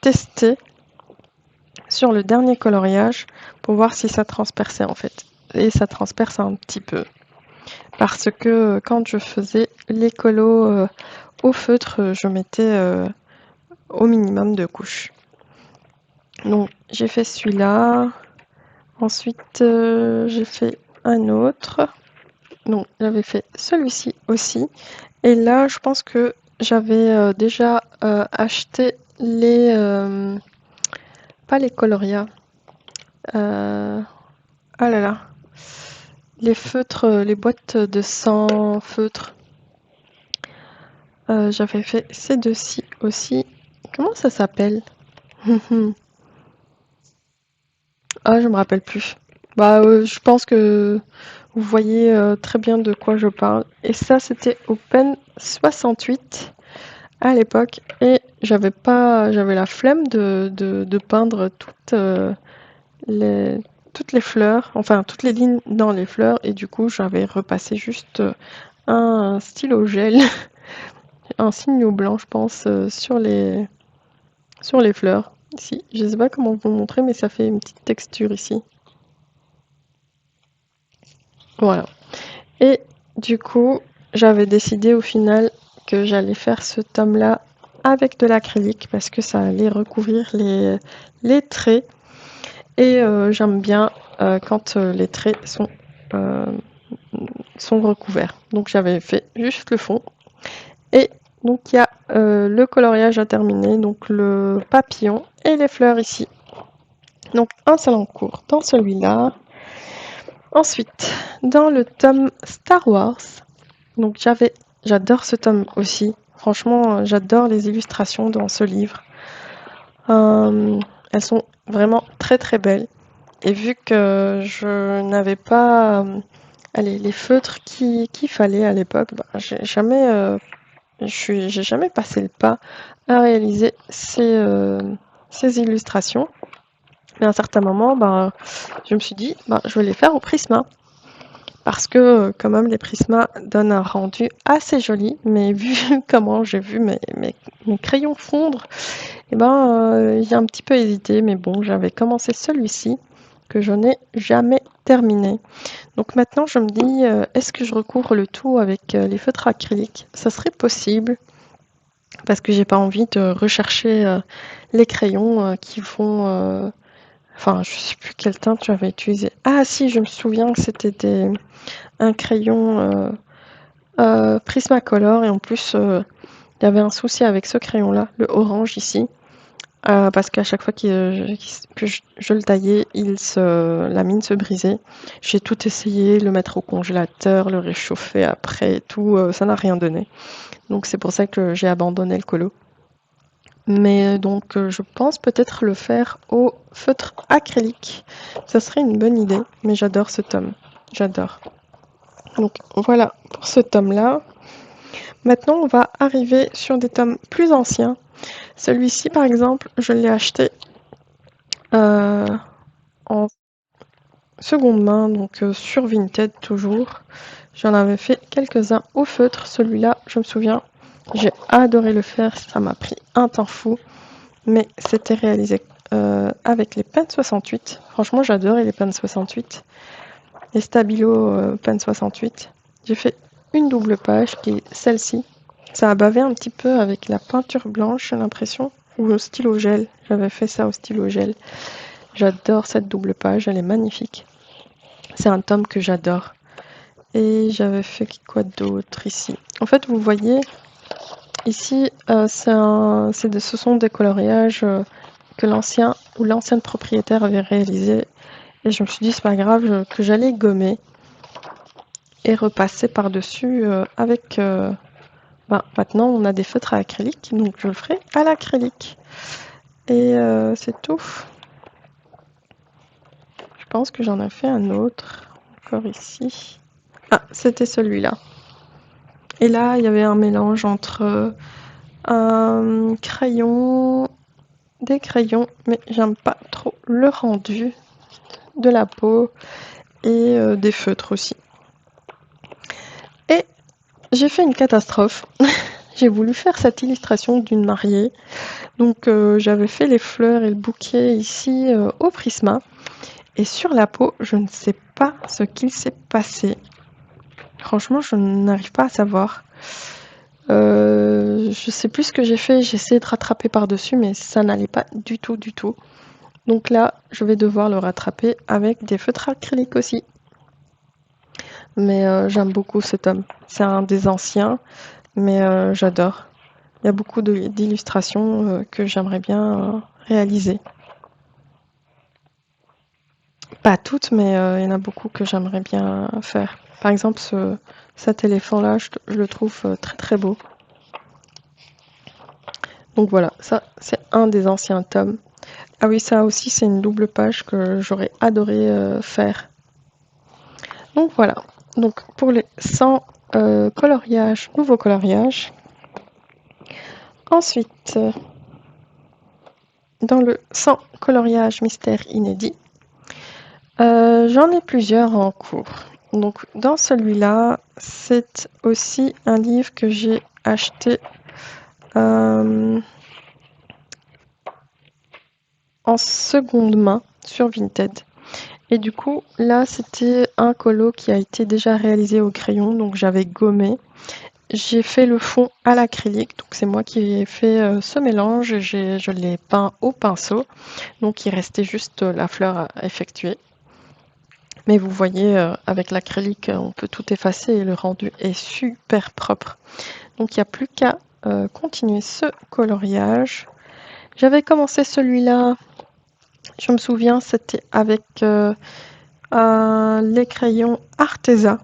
testé sur le dernier coloriage pour voir si ça transperçait en fait. Et ça transperce un petit peu. Parce que quand je faisais les colos au feutre, je mettais au minimum 2 couches. Donc j'ai fait celui-là. Ensuite, j'ai fait un autre. Donc j'avais fait celui-ci aussi. Et là, je pense que j'avais déjà acheté les... pas les coloria. Ah là là. Les feutres, les boîtes de 100 feutres. J'avais fait ces deux-ci aussi. Comment ça s'appelle? Ah, je me rappelle plus. Bah, je pense que vous voyez très bien de quoi je parle. Et ça, c'était au Pen 68 à l'époque. Et j'avais la flemme de peindre les, toutes les fleurs, enfin toutes les lignes dans les fleurs. Et du coup, j'avais repassé juste un stylo gel, un signe blanc, je pense, sur les fleurs. Ici, je sais pas comment vous montrer, mais ça fait une petite texture ici. Voilà. Et du coup, j'avais décidé au final que j'allais faire ce tome-là avec de l'acrylique parce que ça allait recouvrir les traits. Et j'aime bien quand les traits euh, sont recouverts. Donc j'avais fait juste le fond. Et donc il y a le coloriage à terminer, donc le papillon et les fleurs ici. Donc un seul en cours dans celui-là. Ensuite, dans le tome Star Wars, donc j'adore ce tome aussi. Franchement, j'adore les illustrations dans ce livre. Elles sont vraiment très très belles. Et vu que je n'avais pas allez, les feutres qu'il fallait à l'époque, bah, j'ai jamais passé le pas à réaliser ces illustrations. Mais à un certain moment, bah, je me suis dit, bah, je vais les faire au Prisma. Parce que quand même, les Prisma donnent un rendu assez joli. Mais vu comment j'ai vu mes crayons fondre, eh ben, j'ai un petit peu hésité. Mais bon, j'avais commencé celui-ci que je n'ai jamais terminé. Donc maintenant, je me dis, est-ce que je recouvre le tout avec les feutres acryliques? Ça serait possible parce que j'ai pas envie de rechercher les crayons qui vont. Enfin, je sais plus quelle teinte j'avais utilisé. Ah si, je me souviens que c'était un crayon Prismacolor et en plus, il y avait un souci avec ce crayon-là, le orange ici. Parce qu'à chaque fois que je le taillais, la mine se brisait. J'ai tout essayé, le mettre au congélateur, le réchauffer après et tout, ça n'a rien donné. Donc c'est pour ça que j'ai abandonné le colo. Mais donc je pense peut-être le faire au feutre acrylique. Ça serait une bonne idée, mais j'adore ce tome. J'adore. Donc voilà pour ce tome-là. Maintenant, on va arriver sur des tomes plus anciens. Celui-ci, par exemple, je l'ai acheté en seconde main, donc sur Vinted toujours. J'en avais fait quelques-uns au feutre. Celui-là, je me souviens, j'ai adoré le faire. Ça m'a pris un temps fou, mais c'était réalisé avec les Pen 68. Franchement, j'adorais les Pen 68. Les Stabilo Pen 68. J'ai fait une double page qui est celle-ci. Ça a bavé un petit peu avec la peinture blanche, j'ai l'impression, ou au stylo gel. J'avais fait ça au stylo gel. J'adore cette double page, elle est magnifique. C'est un tome que j'adore. Et j'avais fait quoi d'autre ici? En fait, vous voyez, ici, ce sont des coloriages que l'ancienne propriétaire avait réalisé. Et je me suis dit, c'est pas grave, que j'allais gommer et repasser par-dessus avec... maintenant, on a des feutres à acrylique, donc je le ferai à l'acrylique. Et c'est tout. Je pense que j'en ai fait un autre, encore ici. Ah, c'était celui-là. Et là, il y avait un mélange entre un crayon, des crayons, mais j'aime pas trop le rendu de la peau et des feutres aussi. Et j'ai fait une catastrophe. j'ai voulu faire cette illustration d'une mariée. Donc j'avais fait les fleurs et le bouquet ici au Prisma. Et sur la peau, je ne sais pas ce qu'il s'est passé. Franchement, je n'arrive pas à savoir. Je sais plus ce que j'ai fait, j'ai essayé de rattraper par-dessus, mais ça n'allait pas du tout, du tout. Donc là, je vais devoir le rattraper avec des feutres acryliques aussi. Mais j'aime beaucoup ce tome. C'est un des anciens, mais j'adore. Il y a beaucoup d'illustrations que j'aimerais bien réaliser. Pas toutes, mais il y en a beaucoup que j'aimerais bien faire. Par exemple, cet éléphant-là, je le trouve très très beau. Donc voilà, ça c'est un des anciens tomes. Ah oui, ça aussi c'est une double page que j'aurais adoré faire. Donc voilà, donc pour les 100 coloriages, nouveaux coloriages. Ensuite, dans le 100 coloriages mystère inédit, j'en ai plusieurs en cours. Donc dans celui-là, c'est aussi un livre que j'ai acheté en seconde main sur Vinted. Et du coup, là, c'était un colo qui a été déjà réalisé au crayon, donc j'avais gommé. J'ai fait le fond à l'acrylique, donc c'est moi qui ai fait ce mélange. Je l'ai peint au pinceau, donc il restait juste la fleur à effectuer. Mais vous voyez, avec l'acrylique, on peut tout effacer et le rendu est super propre. Donc il n'y a plus qu'à continuer ce coloriage. J'avais commencé celui-là, je me souviens, c'était avec les crayons Arteza.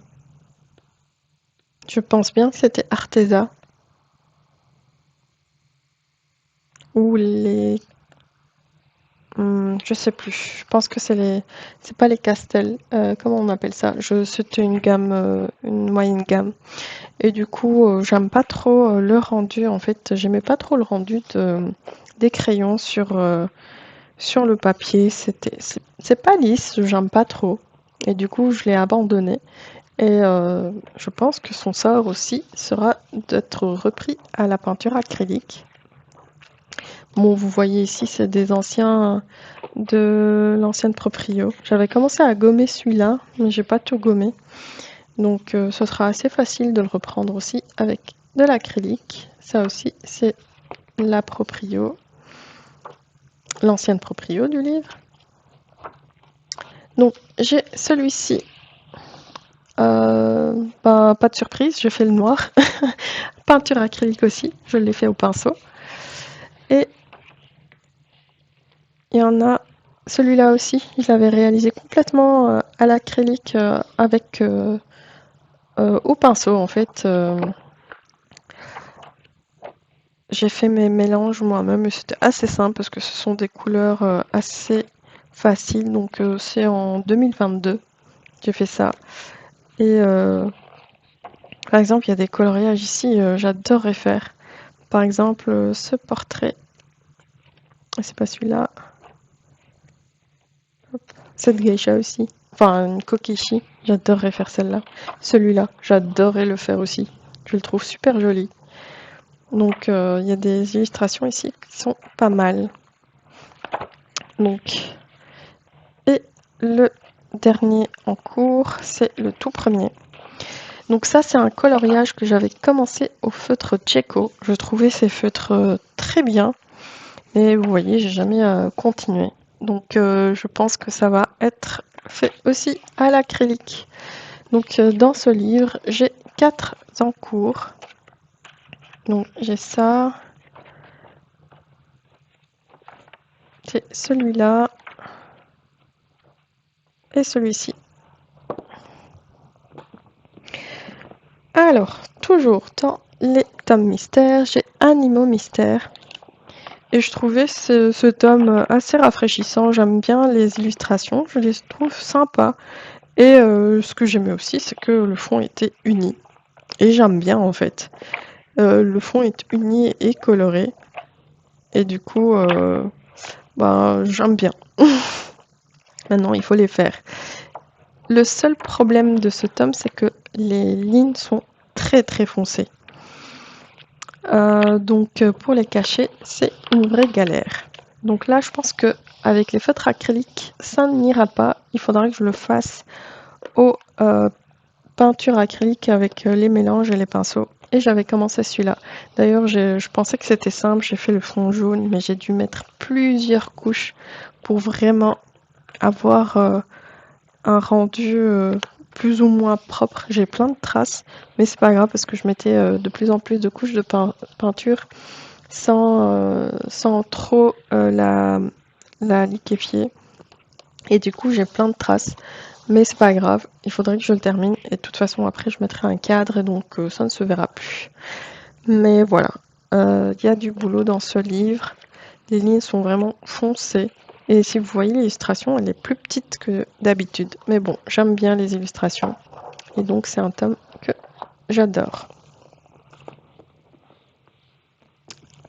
Je pense bien que c'était Arteza. Ou les... je sais plus. Je pense que c'est pas les Castel. Comment on appelle ça? C'était une gamme, une moyenne gamme. Et du coup, j'aime pas trop le rendu. En fait, j'aimais pas trop le rendu des crayons sur le papier. C'est pas lisse. J'aime pas trop. Et du coup, je l'ai abandonné. Et je pense que son sort aussi sera d'être repris à la peinture acrylique. Bon, vous voyez ici, c'est des anciens de l'ancienne proprio. J'avais commencé à gommer celui-là, mais j'ai pas tout gommé. Donc ce sera assez facile de le reprendre aussi avec de l'acrylique. Ça aussi, c'est la proprio, l'ancienne proprio du livre. Donc j'ai celui-ci. Pas de surprise, je fais le noir. Peinture acrylique aussi, je l'ai fait au pinceau. Et il y en a celui-là aussi, je l'avais réalisé complètement à l'acrylique avec au pinceau en fait. J'ai fait mes mélanges moi-même et c'était assez simple parce que ce sont des couleurs assez faciles. Donc c'est en 2022 j'ai fait ça. Et par exemple, il y a des coloriages ici, j'adorerais faire. Par exemple, ce portrait. C'est pas celui-là. Cette geisha aussi. Enfin, une kokishi. J'adorerais faire celle-là. Celui-là, j'adorerais le faire aussi. Je le trouve super joli. Donc, il y a des illustrations ici qui sont pas mal. Donc, et le dernier en cours, c'est le tout premier. Donc ça, c'est un coloriage que j'avais commencé au feutre Tcheco. Je trouvais ces feutres très bien. Et vous voyez, j'ai jamais continué. Donc je pense que ça va être fait aussi à l'acrylique. Donc dans ce livre, j'ai 4 en cours. Donc j'ai ça. J'ai celui-là. Et celui-ci. Alors, toujours dans les tomes mystères, j'ai Animaux mystères. Et je trouvais ce tome assez rafraîchissant. J'aime bien les illustrations, je les trouve sympas. Et ce que j'aimais aussi, c'est que le fond était uni. Et j'aime bien en fait. Le fond est uni et coloré. Et du coup, j'aime bien. Maintenant, il faut les faire. Le seul problème de ce tome, c'est que les lignes sont très très foncées. Donc pour les cacher, c'est une vraie galère. Donc là, je pense que avec les feutres acryliques, ça n'ira pas. Il faudra que je le fasse aux peintures acryliques avec les mélanges et les pinceaux. Et j'avais commencé celui-là. D'ailleurs, je pensais que c'était simple. J'ai fait le fond jaune, mais j'ai dû mettre plusieurs couches pour vraiment avoir un rendu plus ou moins propre. J'ai plein de traces, mais c'est pas grave parce que je mettais de plus en plus de couches de peinture sans trop la liquéfier. Et du coup, j'ai plein de traces. Mais c'est pas grave, il faudrait que je le termine. Et de toute façon, après, je mettrai un cadre et donc ça ne se verra plus. Mais voilà, il y a du boulot dans ce livre. Les lignes sont vraiment foncées. Et si vous voyez l'illustration, elle est plus petite que d'habitude. Mais bon, j'aime bien les illustrations. Et donc, c'est un tome que j'adore.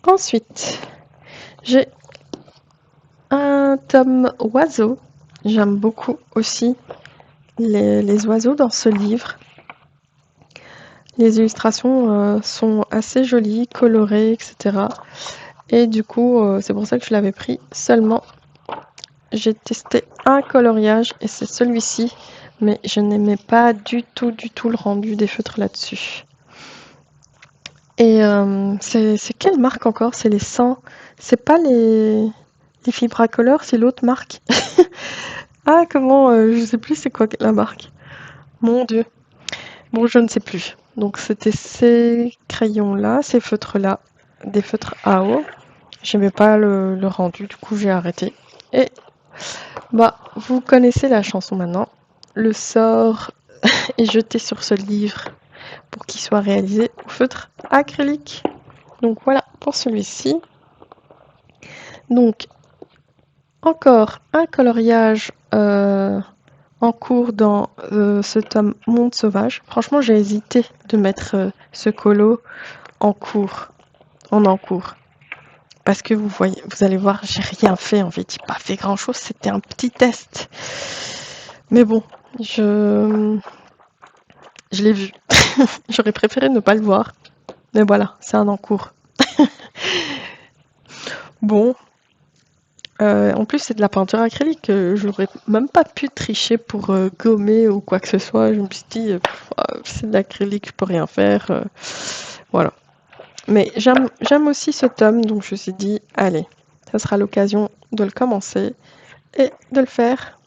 Ensuite, j'ai un tome oiseau. J'aime beaucoup aussi les oiseaux dans ce livre. Les illustrations sont assez jolies, colorées, etc. Et du coup, c'est pour ça que je l'avais pris. Seulement, j'ai testé un coloriage et c'est celui-ci. Mais je n'aimais pas du tout le rendu des feutres là-dessus. Et c'est quelle marque encore? C'est les 100. C'est pas les Fibracolor, c'est l'autre marque. Ah, comment je sais plus c'est quoi la marque. Mon Dieu. Bon, je ne sais plus. Donc, c'était ces crayons-là, ces feutres-là, des feutres à eau. J'aimais pas le rendu, du coup, j'ai arrêté. Et, bah, vous connaissez la chanson maintenant. Le sort est jeté sur ce livre pour qu'il soit réalisé au feutre acrylique. Donc, voilà pour celui-ci. Donc, encore un coloriage en cours dans ce tome Monde Sauvage. Franchement, j'ai hésité de mettre ce colo en cours, en cours. Parce que vous allez voir, j'ai rien fait en fait. J'ai pas fait grand chose, c'était un petit test. Mais bon, je l'ai vu. J'aurais préféré ne pas le voir. Mais voilà, c'est un en cours. Bon. En plus, c'est de la peinture acrylique. J'aurais même pas pu tricher pour gommer ou quoi que ce soit. Je me suis dit, c'est de l'acrylique, je peux rien faire. Voilà. Mais j'aime aussi ce tome, donc je me suis dit, allez, ça sera l'occasion de le commencer et de le faire,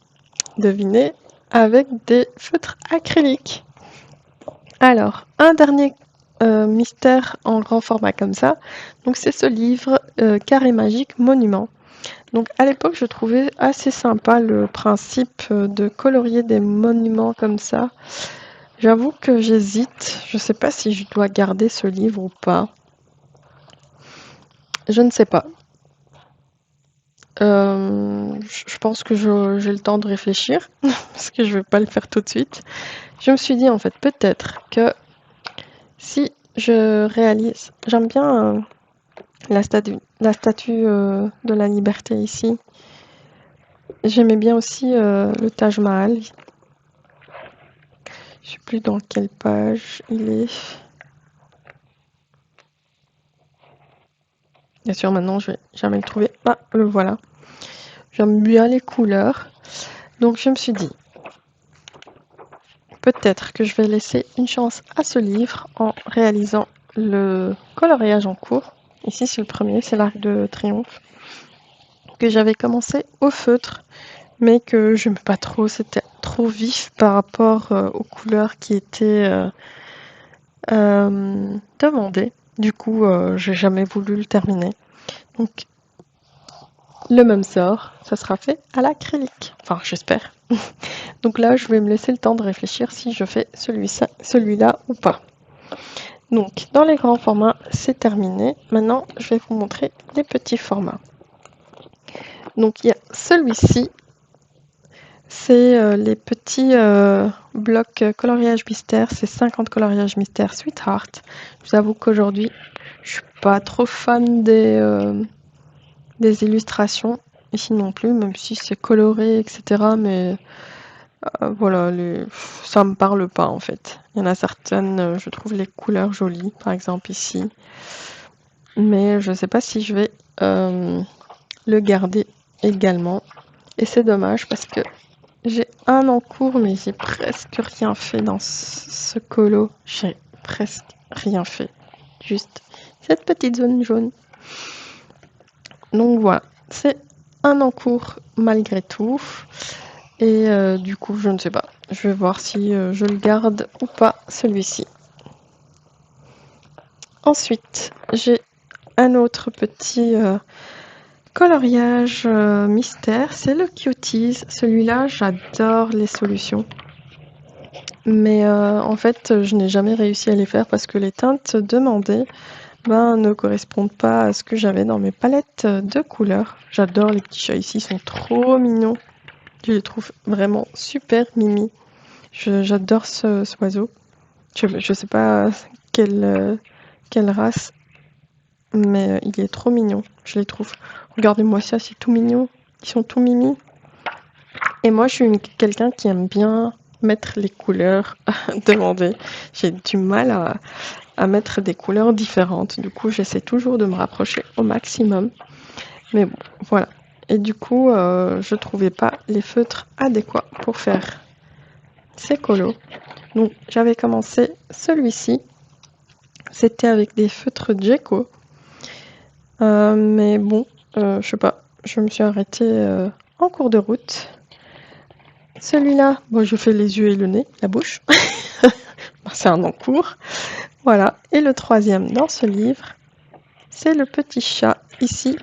devinez, avec des feutres acryliques. Alors, un dernier mystère en grand format comme ça. Donc c'est ce livre Carré magique monument. Donc à l'époque, je trouvais assez sympa le principe de colorier des monuments comme ça. J'avoue que j'hésite. Je ne sais pas si je dois garder ce livre ou pas. Je ne sais pas. Je pense que j'ai le temps de réfléchir parce que je ne vais pas le faire tout de suite. Je me suis dit en fait peut-être que si je réalise, j'aime bien la statue de la liberté ici. J'aimais bien aussi le Taj Mahal. Je sais plus dans quelle page il est. Bien sûr, maintenant je vais jamais le trouver. Ah, le voilà. J'aime bien les couleurs. Donc je me suis dit, peut-être que je vais laisser une chance à ce livre en réalisant le coloriage en cours. Ici, c'est le premier, c'est l'Arc de Triomphe, que j'avais commencé au feutre, mais que je n'aimais pas trop. C'était trop vif par rapport aux couleurs qui étaient demandées. Du coup, j'ai jamais voulu le terminer. Donc, le même sort, ça sera fait à l'acrylique. Enfin, j'espère. Donc là, je vais me laisser le temps de réfléchir si je fais celui-là ou pas. Donc, dans les grands formats, c'est terminé. Maintenant, je vais vous montrer les petits formats. Donc, il y a celui-ci. C'est les petits blocs coloriage mystère. C'est 50 coloriages mystère Sweetheart. Je vous avoue qu'aujourd'hui, je suis pas trop fan des illustrations. Ici non plus, même si c'est coloré, etc. Mais voilà, ça me parle pas en fait. Il y en a certaines, je trouve les couleurs jolies, par exemple ici. mais je sais pas si je vais le garder également. Et c'est dommage parce que j'ai un en cours, mais j'ai presque rien fait dans ce colo. J'ai presque rien fait. Juste cette petite zone jaune. Donc voilà, c'est un en cours malgré tout. Et du coup, je ne sais pas. Je vais voir si je le garde ou pas, celui-ci. Ensuite, j'ai un autre petit coloriage mystère. C'est le Cuties. Celui-là, j'adore les solutions. Mais en fait, je n'ai jamais réussi à les faire parce que les teintes demandées ne correspondent pas à ce que j'avais dans mes palettes de couleurs. J'adore les petits chats ici, ils sont trop mignons. Je les trouve vraiment super mimi. J'adore ce oiseau. Je sais pas quelle race, mais il est trop mignon. Je les trouve. Regardez-moi ça, c'est tout mignon. Ils sont tout mimi. Et moi, je suis quelqu'un qui aime bien mettre les couleurs demandées. J'ai du mal à mettre des couleurs différentes. Du coup, j'essaie toujours de me rapprocher au maximum. Mais bon, voilà. Et du coup, je trouvais pas les feutres adéquats pour faire ces colos. Donc, j'avais commencé celui-ci. C'était avec des feutres Geco. Mais bon, je sais pas. Je me suis arrêtée en cours de route. Celui-là, bon, je fais les yeux et le nez, la bouche. C'est un encours. Voilà. Et le troisième dans ce livre, c'est le petit chat ici.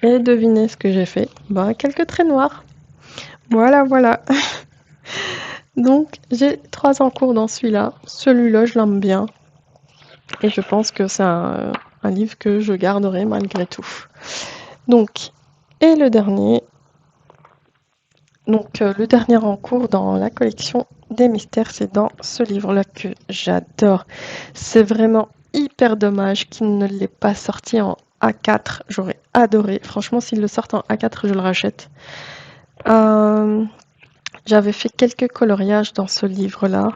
Et devinez ce que j'ai fait. Quelques traits noirs. Voilà, voilà. Donc, j'ai 3 encours dans celui-là. Celui-là, je l'aime bien. Et je pense que c'est un livre que je garderai malgré tout. Donc, et le dernier. Donc, le dernier encours dans la collection des mystères, c'est dans ce livre-là que j'adore. C'est vraiment hyper dommage qu'il ne l'ait pas sorti en A4. J'aurais adoré. Franchement, s'il le sort en A4, je le rachète. J'avais fait quelques coloriages dans ce livre-là.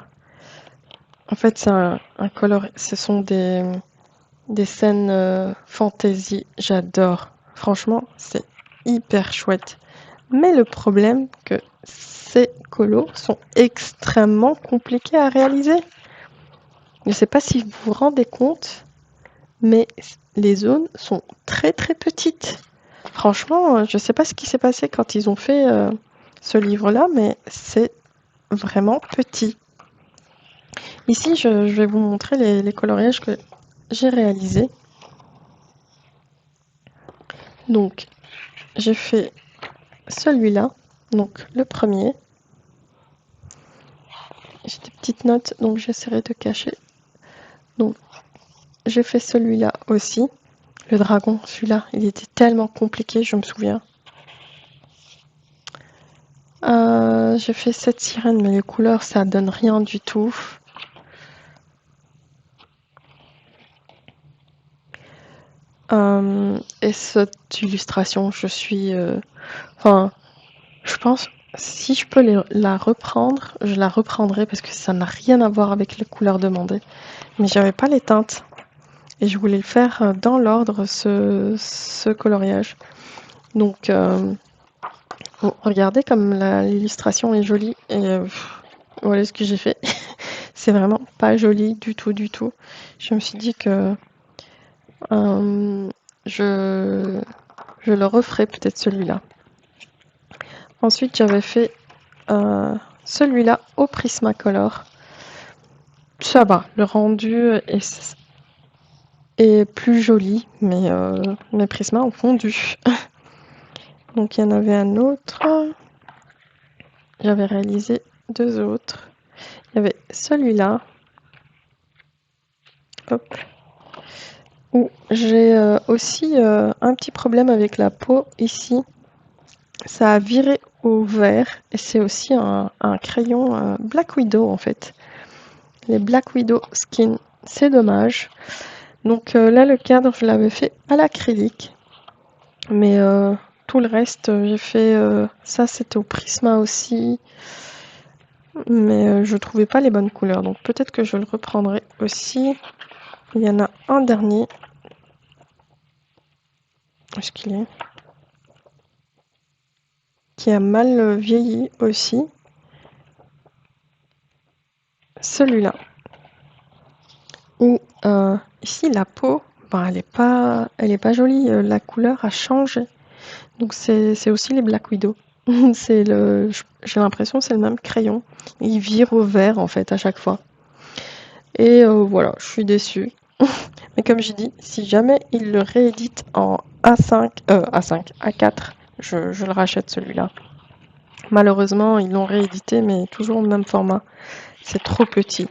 En fait, ce sont des scènes fantasy. J'adore. Franchement, c'est hyper chouette. Mais le problème, que ces colos sont extrêmement compliqués à réaliser. Je ne sais pas si vous vous rendez compte, mais les zones sont très très petites. Franchement, je ne sais pas ce qui s'est passé quand ils ont fait ce livre-là, mais c'est vraiment petit. Ici, je vais vous montrer les coloriages que j'ai réalisés. Donc, j'ai fait celui-là, donc le premier. J'ai des petites notes, donc j'essaierai de cacher. Donc, j'ai fait celui-là aussi. Le dragon, celui-là, il était tellement compliqué, je me souviens. J'ai fait cette sirène, mais les couleurs, ça donne rien du tout. Et cette illustration, je suis... Enfin, je pense, si je peux la reprendre, je la reprendrai parce que ça n'a rien à voir avec les couleurs demandées. Mais j'avais pas les teintes. Et je voulais le faire dans l'ordre, ce coloriage. Donc, bon, regardez comme l'illustration est jolie. Et voilà ce que j'ai fait. C'est vraiment pas joli du tout, du tout. Je me suis dit que je le referai peut-être celui-là. Ensuite, j'avais fait celui-là au Prismacolor. Ça va, le rendu est plus joli, mais mes Prismas ont fondu. Donc il y en avait un autre. J'avais réalisé 2 autres. Il y avait celui-là. Hop. Où j'ai aussi un petit problème avec la peau ici. Ça a viré au vert et c'est aussi un crayon Black Widow en fait. Les Black Widow Skin, c'est dommage. Donc là, le cadre, je l'avais fait à l'acrylique. Mais tout le reste, j'ai fait... ça, c'était au Prisma aussi. Mais je trouvais pas les bonnes couleurs. Donc peut-être que je le reprendrai aussi. Il y en a un dernier. Est-ce qu'il est? Qui a mal vieilli aussi. Celui-là. Où ici la peau, ben, elle est pas jolie. La couleur a changé. Donc c'est aussi les Black Widow. J'ai l'impression que c'est le même crayon. Il vire au vert en fait à chaque fois. Et voilà, je suis déçue. Mais comme j'ai dit, si jamais il le réédite en A4, je le rachète celui-là. Malheureusement, ils l'ont réédité, mais toujours le même format. C'est trop petit.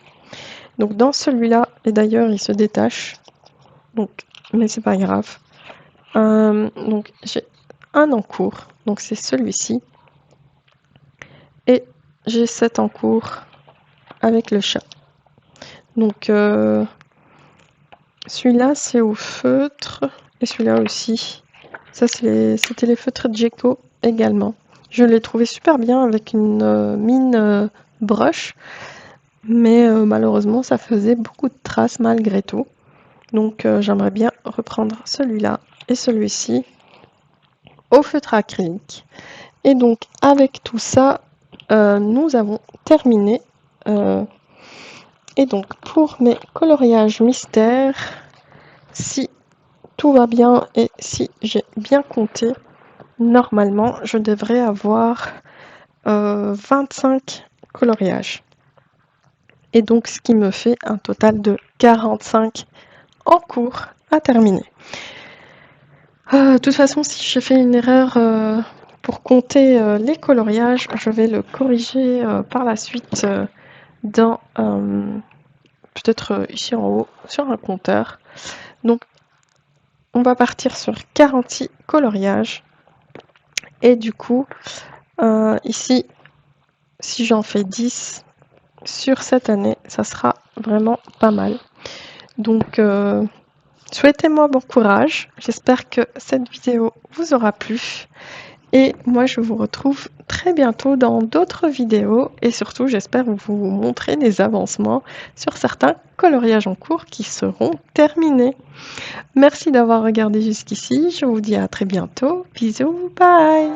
Donc dans celui-là, et d'ailleurs il se détache, donc, mais c'est pas grave. Donc j'ai un en cours, donc c'est celui-ci. Et j'ai 7 en cours avec le chat. Donc celui-là c'est au feutre, et celui-là aussi. Ça c'était les feutres Geco également. Je l'ai trouvé super bien avec une mine brush, mais malheureusement ça faisait beaucoup de traces malgré tout. Donc j'aimerais bien reprendre celui-là et celui-ci au feutre acrylique. Et donc avec tout ça, nous avons terminé. Et donc pour mes coloriages mystères, si tout va bien et si j'ai bien compté, normalement je devrais avoir 25 coloriages. Et donc ce qui me fait un total de 45 en cours à terminer. De toute façon, si j'ai fait une erreur pour compter les coloriages, je vais le corriger par la suite dans peut-être ici en haut sur un compteur. Donc on va partir sur 46 coloriages. Et du coup, ici, si j'en fais 10 sur cette année, ça sera vraiment pas mal. Donc souhaitez-moi bon courage. J'espère que cette vidéo vous aura plu. Et moi, je vous retrouve très bientôt dans d'autres vidéos. Et surtout, j'espère vous montrer des avancements sur certains coloriages en cours qui seront terminés. Merci d'avoir regardé jusqu'ici. Je vous dis à très bientôt. Bisous, bye!